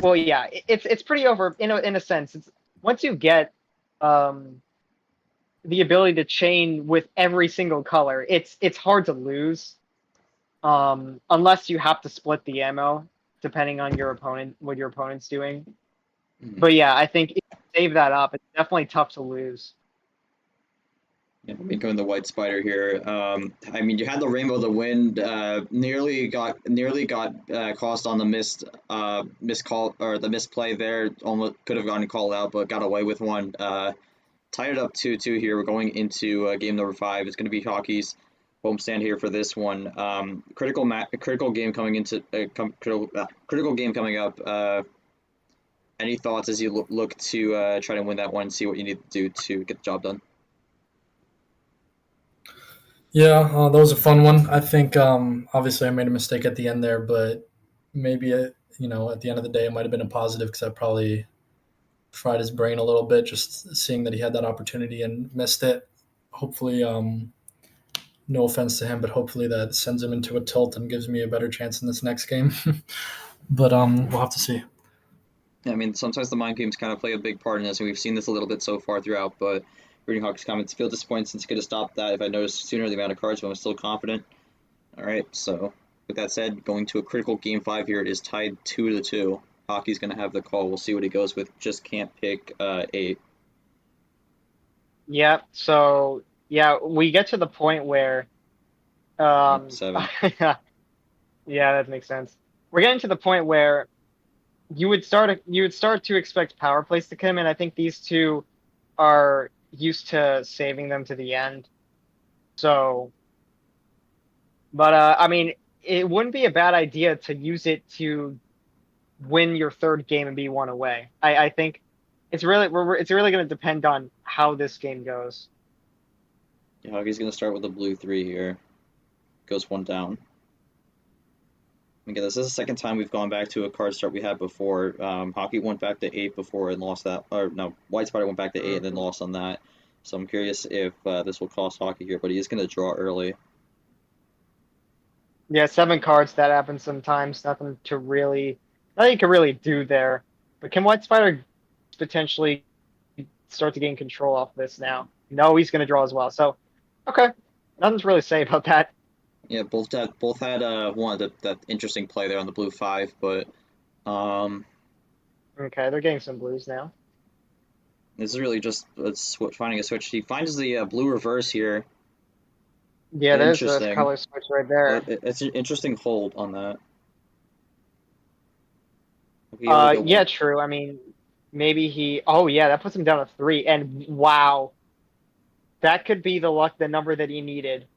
Well, yeah, it's pretty over in a sense. It's once you get the ability to chain with every single color, it's hard to lose. Unless you have to split the ammo, depending on what your opponent's doing. But yeah, I think if you save that up, it's definitely tough to lose. Yeah, I mean, going the Whitespider here. I mean, you had the Rainbow of the Wind. Nearly got cost on the miscall or the misplay there. Almost could have gotten called out, but got away with one. Tied it up 2-2 here. We're going into game number 5. It's going to be Hockey's homestand here for this one. Critical game coming into critical game coming up. Any thoughts as you look to try to win that one? See what you need to do to get the job done. Yeah, that was a fun one. I think obviously I made a mistake at the end there, but maybe at the end of the day it might have been a positive because I probably fried his brain a little bit just seeing that he had that opportunity and missed it. Hopefully, no offense to him, but hopefully that sends him into a tilt and gives me a better chance in this next game. But we'll have to see. I mean, sometimes the mind games kind of play a big part in this, and we've seen this a little bit so far throughout, but reading Hawk's comments, feel disappointed since could have stopped that if I noticed sooner the amount of cards, but I'm still confident. All right, so with that said, going to a critical game 5 here, it is tied 2-2. Hockey's going to have the call. We'll see what he goes with. Just can't pick 8. Yeah, so, yeah, we get to the point where... 7. Yeah, that makes sense. We're getting to the point where you would start to expect power plays to come in. I think these two are used to saving them to the end. So, but I mean, it wouldn't be a bad idea to use it to win your third game and be one away. I think it's really going to depend on how this game goes. Yeah, Hockey's going to start with the blue 3 here. Goes 1 down. Again, this is the second time we've gone back to a card start we had before. Hockey went back to 8 before and lost that. Or no, Whitespider went back to 8 and then lost on that. So I'm curious if this will cost Hockey here, but he is going to draw early. Yeah, 7 cards, that happens sometimes. Nothing you can really do there. But can Whitespider potentially start to gain control off this now? No, he's going to draw as well. So, okay. Nothing to really say about that. Yeah, both had that interesting play there on the blue 5, but okay, they're getting some blues now. This is really just finding a switch. He finds the blue reverse here. Yeah, there's a color switch right there. It's an interesting hold on that. Yeah, true. I mean, maybe he... Oh, yeah, that puts him down to 3. And wow. That could be the number that he needed.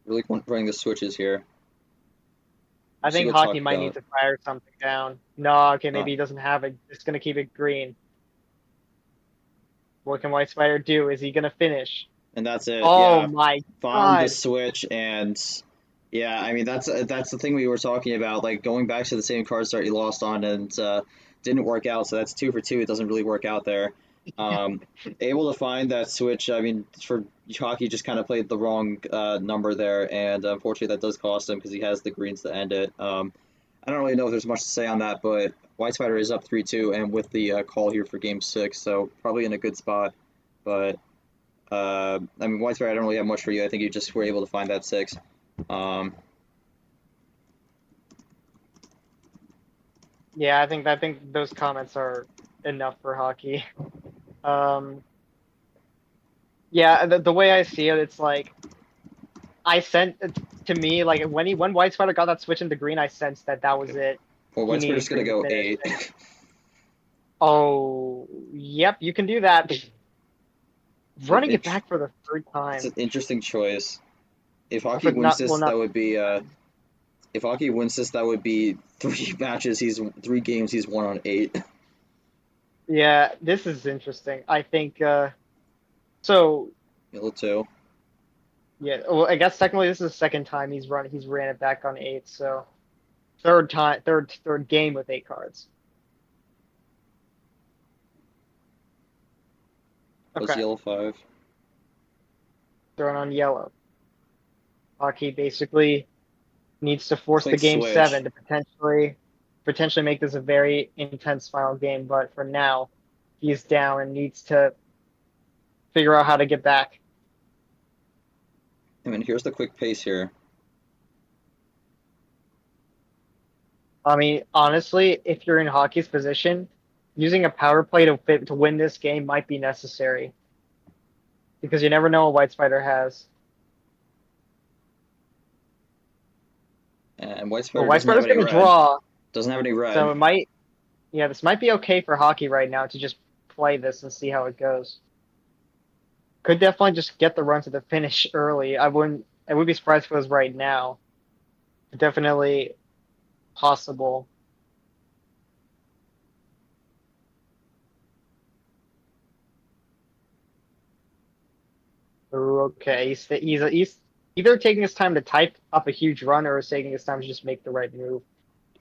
Really running the switches here. I think Hockey might need to fire something down. No, okay, maybe he doesn't have it. Just going to keep it green. What can Whitespider do? Is he going to finish? And that's it. Oh, yeah. my God. Found the switch, and yeah, I mean, that's the thing we were talking about, like going back to the same card start you lost on and didn't work out, so that's 2 for 2. It doesn't really work out there. Able to find that switch. I mean, for Hockey, just kind of played the wrong number there, and unfortunately that does cost him because he has the greens to end it. I don't really know if there's much to say on that, but Whitespider is up 3-2 and with the call here for game 6, so probably in a good spot. But I mean, Whitespider, I don't really have much for you. I think you just were able to find that 6. Yeah, I think those comments are enough for Hockey. Yeah, the way I see it, it's like to me, like when Whitespider got that switch into green, I sensed that was it. Well, Whitespider's gonna go 8. Oh, yeah. Yep, you can do that. Running it int- back for the third It's time. an interesting choice. If For Hockey wins not, this, well, not that would be if Hockey wins this, that would be 3 games he's won on 8. Yeah, this is interesting. I think so. Yellow 2. Yeah, well, I guess technically this is the second time he's ran it back on 8. So third game with 8 cards. What's Okay, yellow 5? thrown on yellow. Hockey basically needs to force the Quick game switch. 7 to potentially make this a very intense final game. But for now, he's down and needs to figure out how to get back. I mean, here's the quick pace here. I mean, honestly, if you're in Hockey's position, using a power play to win this game might be necessary because you never know what Whitespider has. And Well, Whitespider doesn't have Whitespider's any going to red. draw, Doesn't have any red. so this might be okay for Hockey right now to just play this and see how it goes. Could definitely just get the run to the finish early. I would be surprised if it was right now. Definitely possible. Ooh, okay, he's either taking his time to type up a huge run or is taking his time to just make the right move.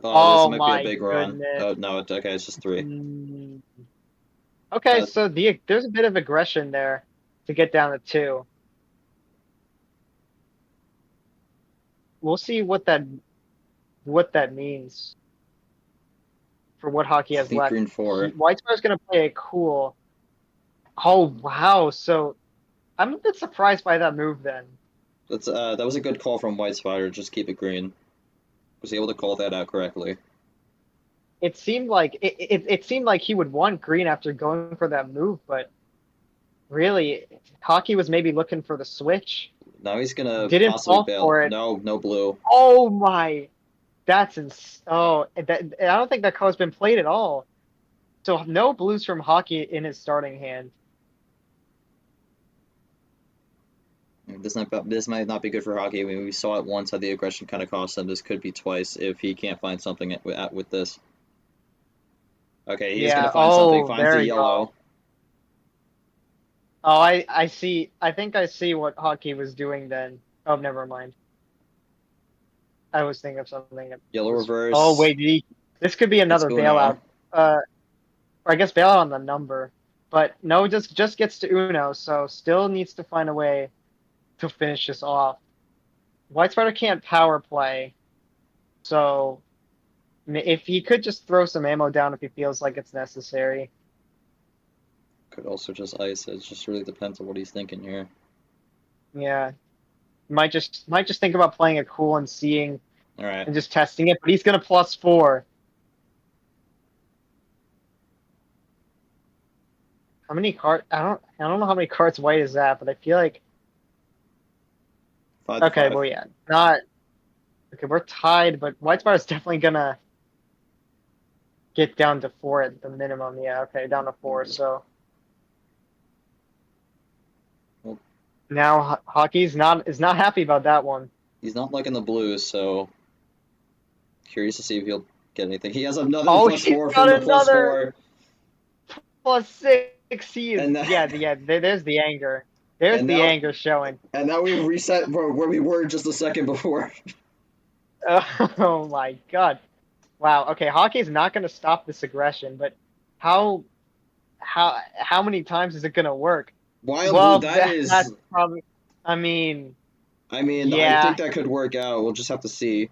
Oh, this might my be a big run. goodness. Oh no, okay, it's just 3. Mm. Okay, Uh, so there's a bit of aggression there to get down to 2. We'll see what that means for what Hockey has Pink left. green 4. Whitespider's gonna play it cool. Oh wow, so I'm a bit surprised by that move then. That was a good call from Whitespider. Just keep it green. Was able to call that out correctly. It seemed like it seemed like he would want green after going for that move, but really, Hockey was maybe looking for the switch. Now he's gonna Didn't possibly fall bail. for it. No blue. Oh my, I don't think that card's been played at all. So no blues from Hockey in his starting hand. This might not be good for Hockey. I mean, we saw it once how the aggression kind of cost him. This could be twice if he can't find something with this. Okay, he's gonna find something. Finds there the you yellow. go. Oh, I see. I think I see what Hockey was doing then. Oh, never mind. I was thinking of something. Yellow reverse. Oh wait, this could be another Uno. bailout. Or I guess bailout on the number. But no, just gets to Uno, so still needs to find a way to finish this off. Whitespider can't power play, so if he could just throw some ammo down if he feels like it's necessary. Could also just ice it. It just really depends on what he's thinking here. Yeah, might just think about playing it cool and seeing All right. and just testing it. But he's gonna +4. How many card? I don't know how many cards white is that, but I feel like 5 to okay. 5. Well, yeah, not okay. We're tied, but Whitespider is definitely gonna get down to 4 at the minimum. Yeah, okay, down to 4. So Well, now Hockey's is not happy about that one. he's not liking the blues, so curious to see if he'll get anything. He has another Oh, +4 he's from got the another +4. +6. He is. And that- Yeah. There's the anger. There's And the now- anger showing. And now we've reset where we were just a second before. Oh my god. Wow. Okay, Hockey's not going to stop this aggression, but how many times is it going to work? Wild Well, that's probably. I mean, I yeah. think that could work out. We'll just have to see.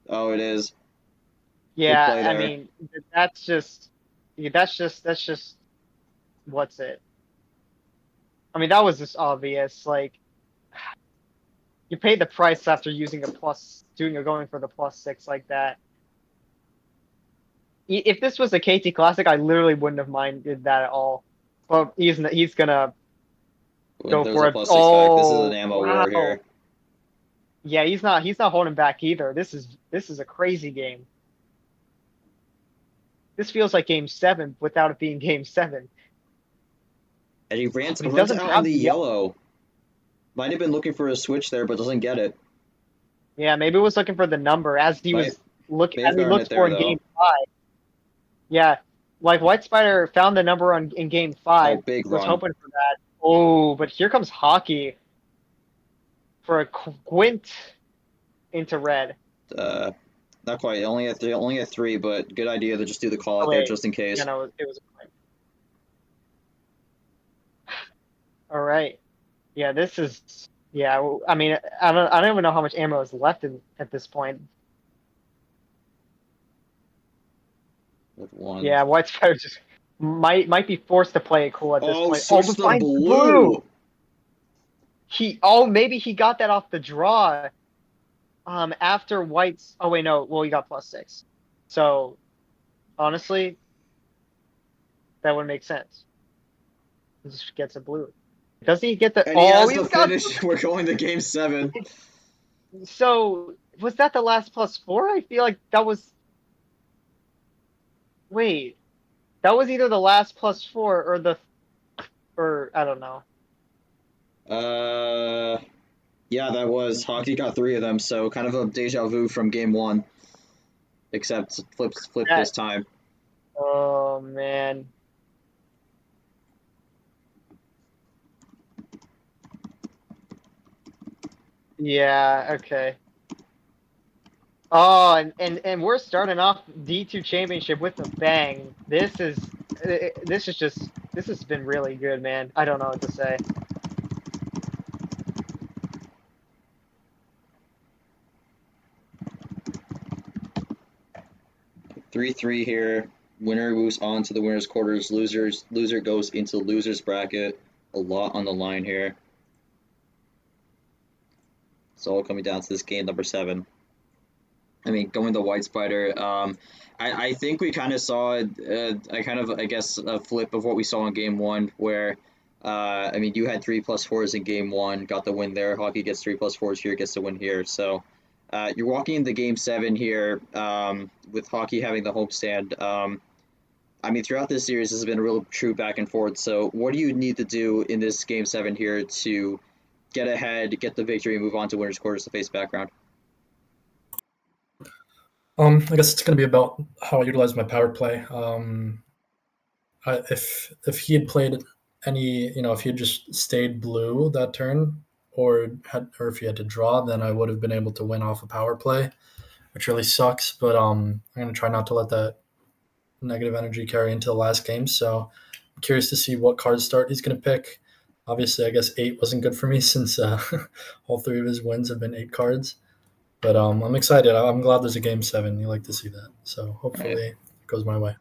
Oh, it is. yeah. play I there. mean, that's just what's it? I mean, that was just obvious. Like, you pay the price after using going for the +6 like that. If this was a KT Classic, I literally wouldn't have minded that at all. But he's gonna go There's for a it. +6 back. This is Oh, an ammo wow. war here. Yeah, he's not holding back either. This is a crazy game. This feels like game 7 without it being game 7. And he But he runs doesn't out on have the the yellow. Might have been looking for a switch there, but doesn't get it. Yeah, maybe it was looking for the number as he Might was as he earn it looked there for in though. game 5. Yeah, like Whitespider found the number in game Oh, 5, big was run. hoping for that. Oh, but here comes Hockey for a quint into red. Not quite. Only at 3, but good idea to just do the call Oh out there wait, just in yeah, case. no, it was a quint. All right, yeah, this is I mean, I don't even know how much ammo is left at this point. With 1. Yeah, Whitespider just might be forced to play it cool at this Oh, point. Oh, switch but the finds the blue. blue. Maybe he got that off the draw. After White's. Oh wait, no. Well, he got +6. So honestly, that would make sense. He just gets a blue. Does he get the? And he Oh, has the he's got. finish. We're going to game 7. So was that the last +4? I feel like that was. Wait, that was either the last +4 or I don't know. Yeah, that was. Hockey got 3 of them, so kind of a deja vu from game 1. Except flip this time. Oh man. Yeah, okay. Oh, and we're starting off D2 championship with a bang. This has been really good, man. I don't know what to say. Three three here. Winner moves on to the winner's quarters. Loser goes into loser's bracket. A lot on the line here. It's all coming down to this game number 7. I mean, going to Whitespider. I think we kind of saw I guess a flip of what we saw in game 1, where I mean, you had 3+4s in game 1, got the win there. Hockey gets 3+4s here, gets the win here. So you're walking into game 7 here with Hockey having the homestand. I mean, throughout this series, this has been a real true back and forth. So what do you need to do in this game 7 here to get ahead, get the victory, and move on to winner's quarters to face background? I guess it's going to be about how I utilize my power play. If he had played any, if he had just stayed blue that turn, or if he had to draw, then I would have been able to win off a power play, which really sucks. But I'm going to try not to let that negative energy carry into the last game. So I'm curious to see what card start he's going to pick. Obviously, I guess 8 wasn't good for me since all 3 of his wins have been 8 cards. But I'm excited. I'm glad there's a game 7. You like to see that. So hopefully it goes my way.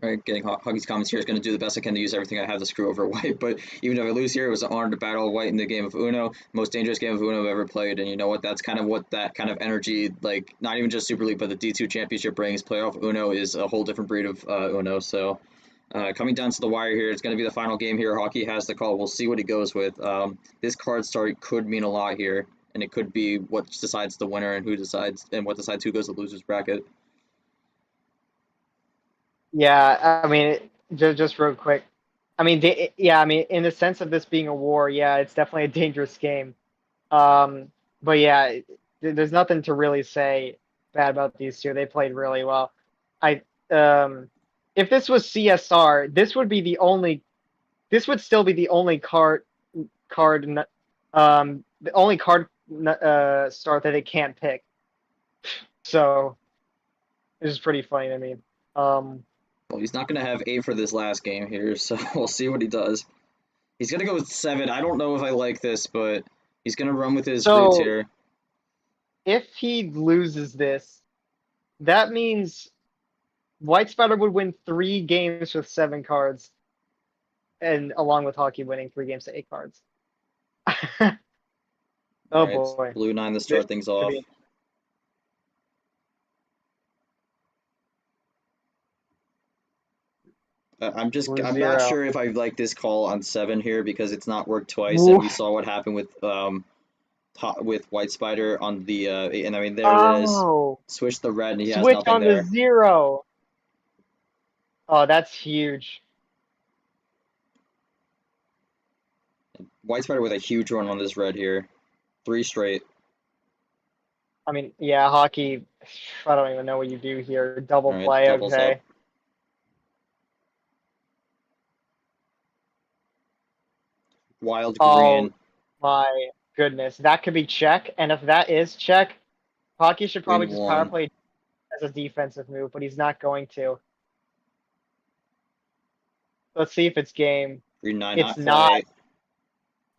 Right, getting Huggy's comments here is going to do the best I can to use everything I have to screw over White. But even if I lose here, it was an honor to battle White in the game of Uno, most dangerous game of Uno I've ever played. And you know what? That's kind of what that kind of energy, like not even just Super League, but the D2 Championship brings. Playoff Uno is a whole different breed of Uno. So coming down to the wire here, it's going to be the final game here. Hockey has the call. We'll see what he goes with. This card start could mean a lot here, and it could be what decides the winner and what decides who goes to the losers bracket. Yeah, I mean, just real quick. I mean, I mean, in the sense of this being a war, yeah, it's definitely a dangerous game. But yeah, there's nothing to really say bad about these two. They played really well. I if this was CSR, this would still be the only the only card start that they can't pick. So this is pretty funny to me. Well, he's not going to have 8 for this last game here, so we'll see what he does. He's going to go with 7. I don't know if I like this, but he's going to run with his roots here. If he loses this, that means Whitespider would win 3 games with 7 cards, and along with Hockey winning 3 games to 8 cards. Oh right, boy. Blue 9 to start things off. I'm not sure if I like this call on 7 here because it's not worked twice, and we saw what happened with Whitespider on the and I mean there it is. Switch the red and he has nothing there. Switch on the 0. Oh, that's huge. Whitespider with a huge run on this red here. 3 straight. I mean, yeah, hockey. I don't even know what you do here. Double All right, play, doubles up. okay. Wild Oh green. my goodness, that could be check. And if that is check, hockey should probably Green just power 1. play as a defensive move, but he's not going to. Let's see if it's game. Green 9 It's not not. quite.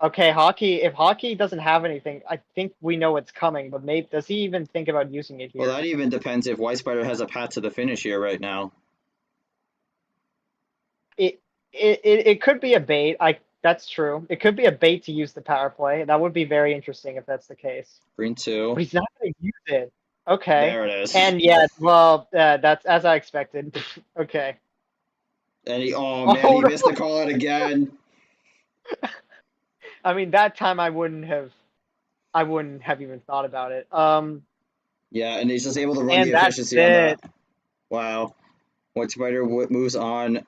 Okay, hockey. If hockey doesn't have anything, I think we know it's coming. But maybe does he even think about using it Well, here? that even depends if Whitespider has a path to the finish here right now. It could be a bait. That's true. It could be a bait to use the power play. That would be very interesting if that's the case. Green 2. But he's not going to use it. Okay. There it is. And yeah, well, that's as I expected. Okay. And oh Oh man, he no! missed the call out again. I mean, that time I wouldn't have even thought about it. Yeah, and he's just able to run And the that's efficiency on it. that. Wow. Whitespider moves on.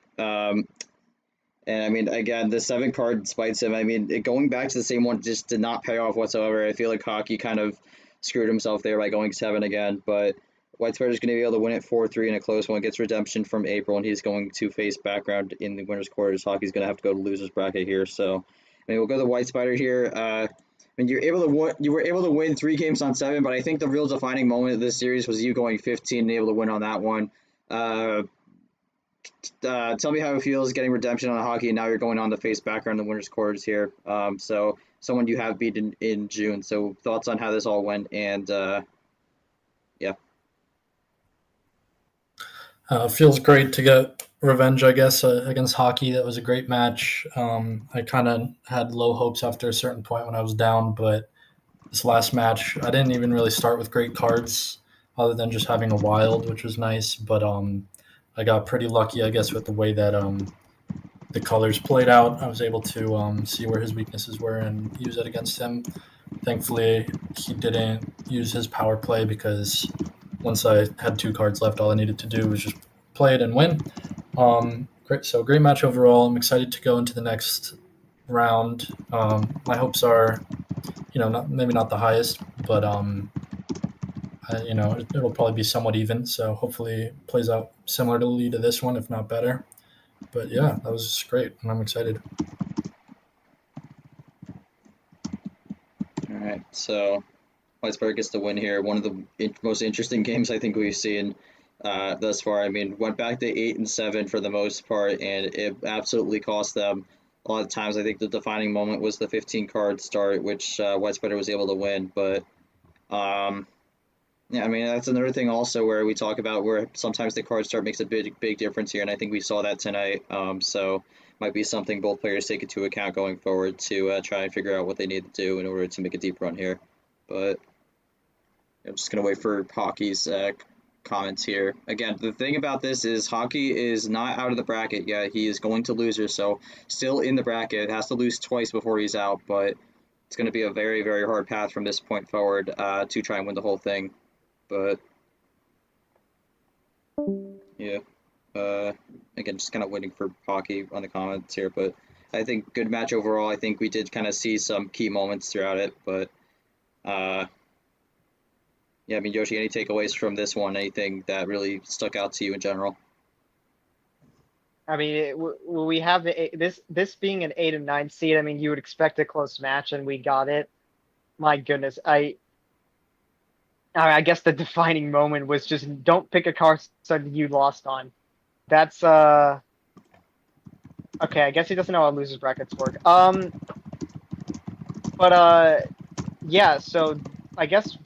And I mean, again, the 7 card spites him. I mean, going back to the same one just did not pay off whatsoever. I feel like Hockey kind of screwed himself there by going 7 again. But Whitespider's going to be able to win it 4-3 in a close one. Gets redemption from April, and he's going to face background in the winner's quarters. Hockey's going to have to go to loser's bracket here. So, I mean, we'll go to Whitespider here. I mean, you were able to win 3 games on 7, but I think the real defining moment of this series was you going 15 and able to win on that one. Tell me how it feels getting redemption on Hockey, and now you're going on to face background in the winners' quarters here. So someone you have beaten in June. So thoughts on how this all went, and yeah. Feels great to get revenge, I guess, against Hockey. That was a great match. I kind of had low hopes after a certain point when I was down, but this last match, I didn't even really start with great cards, other than just having a wild, which was nice. But I got pretty lucky, I guess, with the way that the colors played out. I was able to see where his weaknesses were and use it against him. Thankfully, he didn't use his power play because once I had 2 cards left, all I needed to do was just play it and win. Great match overall. I'm excited to go into the next round. My hopes are, maybe not the highest, but it'll probably be somewhat even. So hopefully it plays out similarly to this one, if not better. But yeah, that was just great, and I'm excited. All right, so Whitespider gets the win here. One of the most interesting games I think we've seen thus far. I mean, went back to 8 and 7 for the most part, and it absolutely cost them. A lot of times, I think the defining moment was the 15 card start, which Whitespider was able to win. But yeah, I mean, that's another thing also where we talk about where sometimes the card start makes a big difference here, and I think we saw that tonight. So might be something both players take into account going forward to try and figure out what they need to do in order to make a deep run here. But I'm just gonna wait for Hockey's comments here. Again, the thing about this is Hockey is not out of the bracket yet. He is going to loser, so still in the bracket. Has to lose twice before he's out, but it's going to be a very hard path from this point forward to try and win the whole thing. But yeah, again, just kind of waiting for Hockey on the comments here. But I think good match overall. I think we did kind of see some key moments throughout it, but yeah, I mean, Yoshi, any takeaways from this one? Anything that really stuck out to you in general? I mean, we have this being an 8 and 9 seed. I mean, you would expect a close match, and we got it. My goodness, I guess the defining moment was just don't pick a card you lost on. That's okay. I guess he doesn't know how losers brackets work. But yeah. So I guess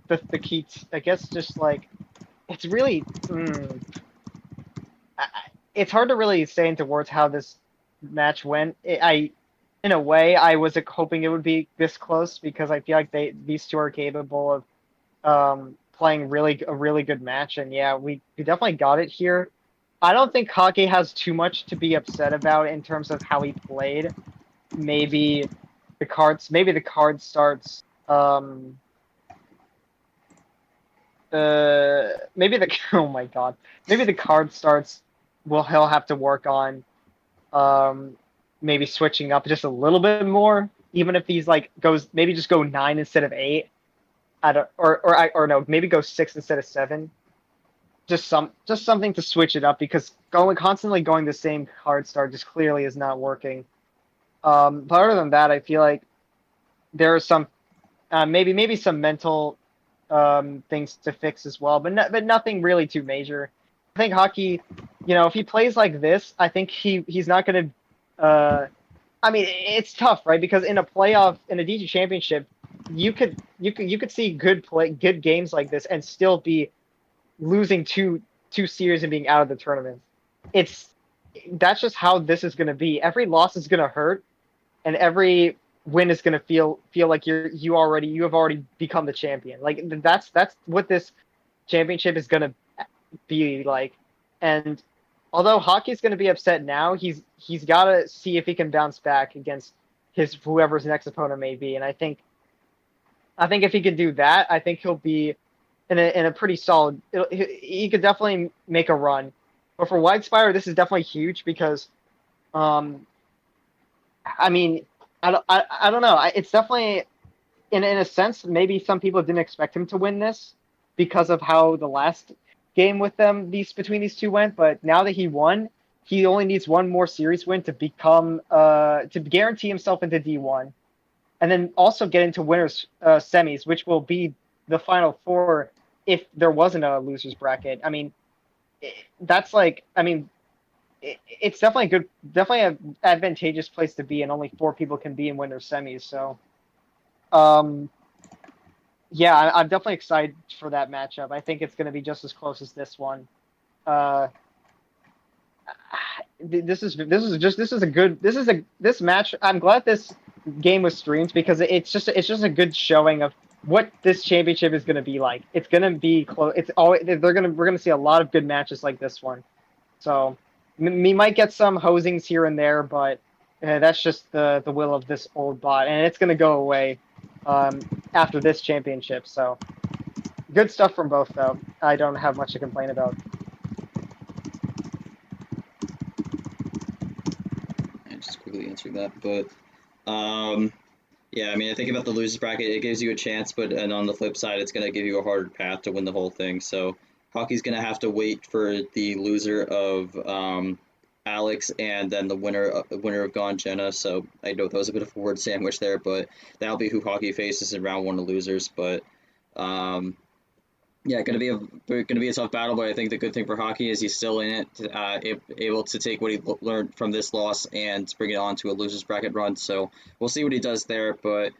the key, I guess, just like it's really. It's hard to really say into words how this match went. In a way, I was hoping it would be this close because I feel like these two are capable of playing a really good match. And yeah, we definitely got it here. I don't think Hockey has too much to be upset about in terms of how he played. Maybe the card starts. Maybe the oh my god, maybe the card starts. He'll have to work on. maybe switching up just a little bit more, even if he's like maybe just go 9 instead of 8. I don't or no, maybe go 6 instead of 7. Just something to switch it up because constantly going the same hard start just clearly is not working. But other than that, I feel like there are some maybe some mental things to fix as well, but nothing really too major. I think hockey, if he plays like this, I think he's not going to. I mean, it's tough, right? Because in a playoff, in a D2 championship, you could see good games like this and still be losing two series and being out of the tournament. That's just how this is going to be. Every loss is going to hurt, and every win is going to feel like you have already become the champion. Like that's what this championship is going to be like. And although hockey's going to be upset now, he's got to see if he can bounce back against whoever's next opponent may be. And I think if he can do that, I think he'll be in a pretty solid. He could definitely make a run. But for Whitespider, this is definitely huge because, I mean, I don't know. It's definitely, in a sense, maybe some people didn't expect him to win this because of how the last game with them between these two went. But now that he won, he only needs one more series win to become to guarantee himself into D1, and then also get into winners semis, which will be the final 4 if there wasn't a losers bracket. I mean, that's like, I mean, it's definitely an advantageous place to be, and only 4 people can be in winners semis. So, yeah, I'm definitely excited for that matchup. I think it's going to be just as close as this one. This match. I'm glad this game was streamed because it's just a good showing of what this championship is going to be like. It's going to be close. We're going to see a lot of good matches like this one. So we might get some hosings here and there, but that's just the will of this old bot, and it's going to go away after this championship. So good stuff from both, though. I don't have much to complain about. I just quickly answered that, but yeah, I mean, I think about the losers bracket, it gives you a chance, and on the flip side, it's going to give you a harder path to win the whole thing. So hockey's going to have to wait for the loser of Alex and then the winner of Gone Jenna. So I know that was a bit of a word sandwich there, but that'll be who hockey faces in round 1 of losers. But yeah, gonna be a tough battle. But I think the good thing for hockey is he's still in it, able to take what he learned from this loss and bring it on to a losers bracket run. So we'll see what he does there. But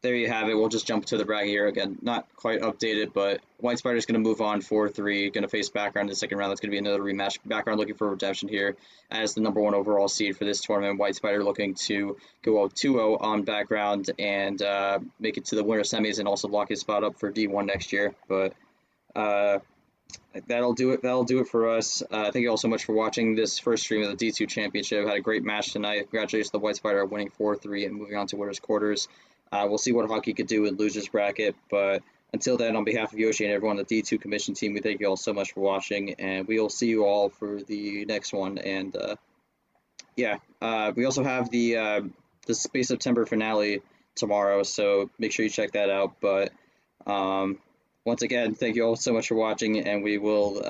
there you have it. We'll just jump to the bracket here again. Not quite updated, but Whitespider's going to move on 4-3. Going to face Background in the second round. That's going to be another rematch. Background looking for redemption here as the number 1 overall seed for this tournament. Whitespider looking to go 2-0 on Background and make it to the winter semis and also lock his spot up for D1 next year. But that'll do it. That'll do it for us. Thank you all so much for watching this first stream of the D2 Championship. Had a great match tonight. Congratulations to the Whitespider winning 4-3 and moving on to winners quarters. We'll see what hockey could do in losers bracket, but until then, on behalf of Yoshi and everyone on the D2 commission team, we thank you all so much for watching, and we will see you all for the next one. And yeah, we also have the Space September finale tomorrow, so make sure you check that out. But once again, thank you all so much for watching, and we will,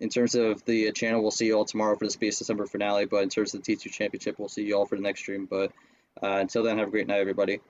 in terms of the channel, we'll see you all tomorrow for the Space December finale, but in terms of the D2 Championship, we'll see you all for the next stream. But until then, have a great night, everybody.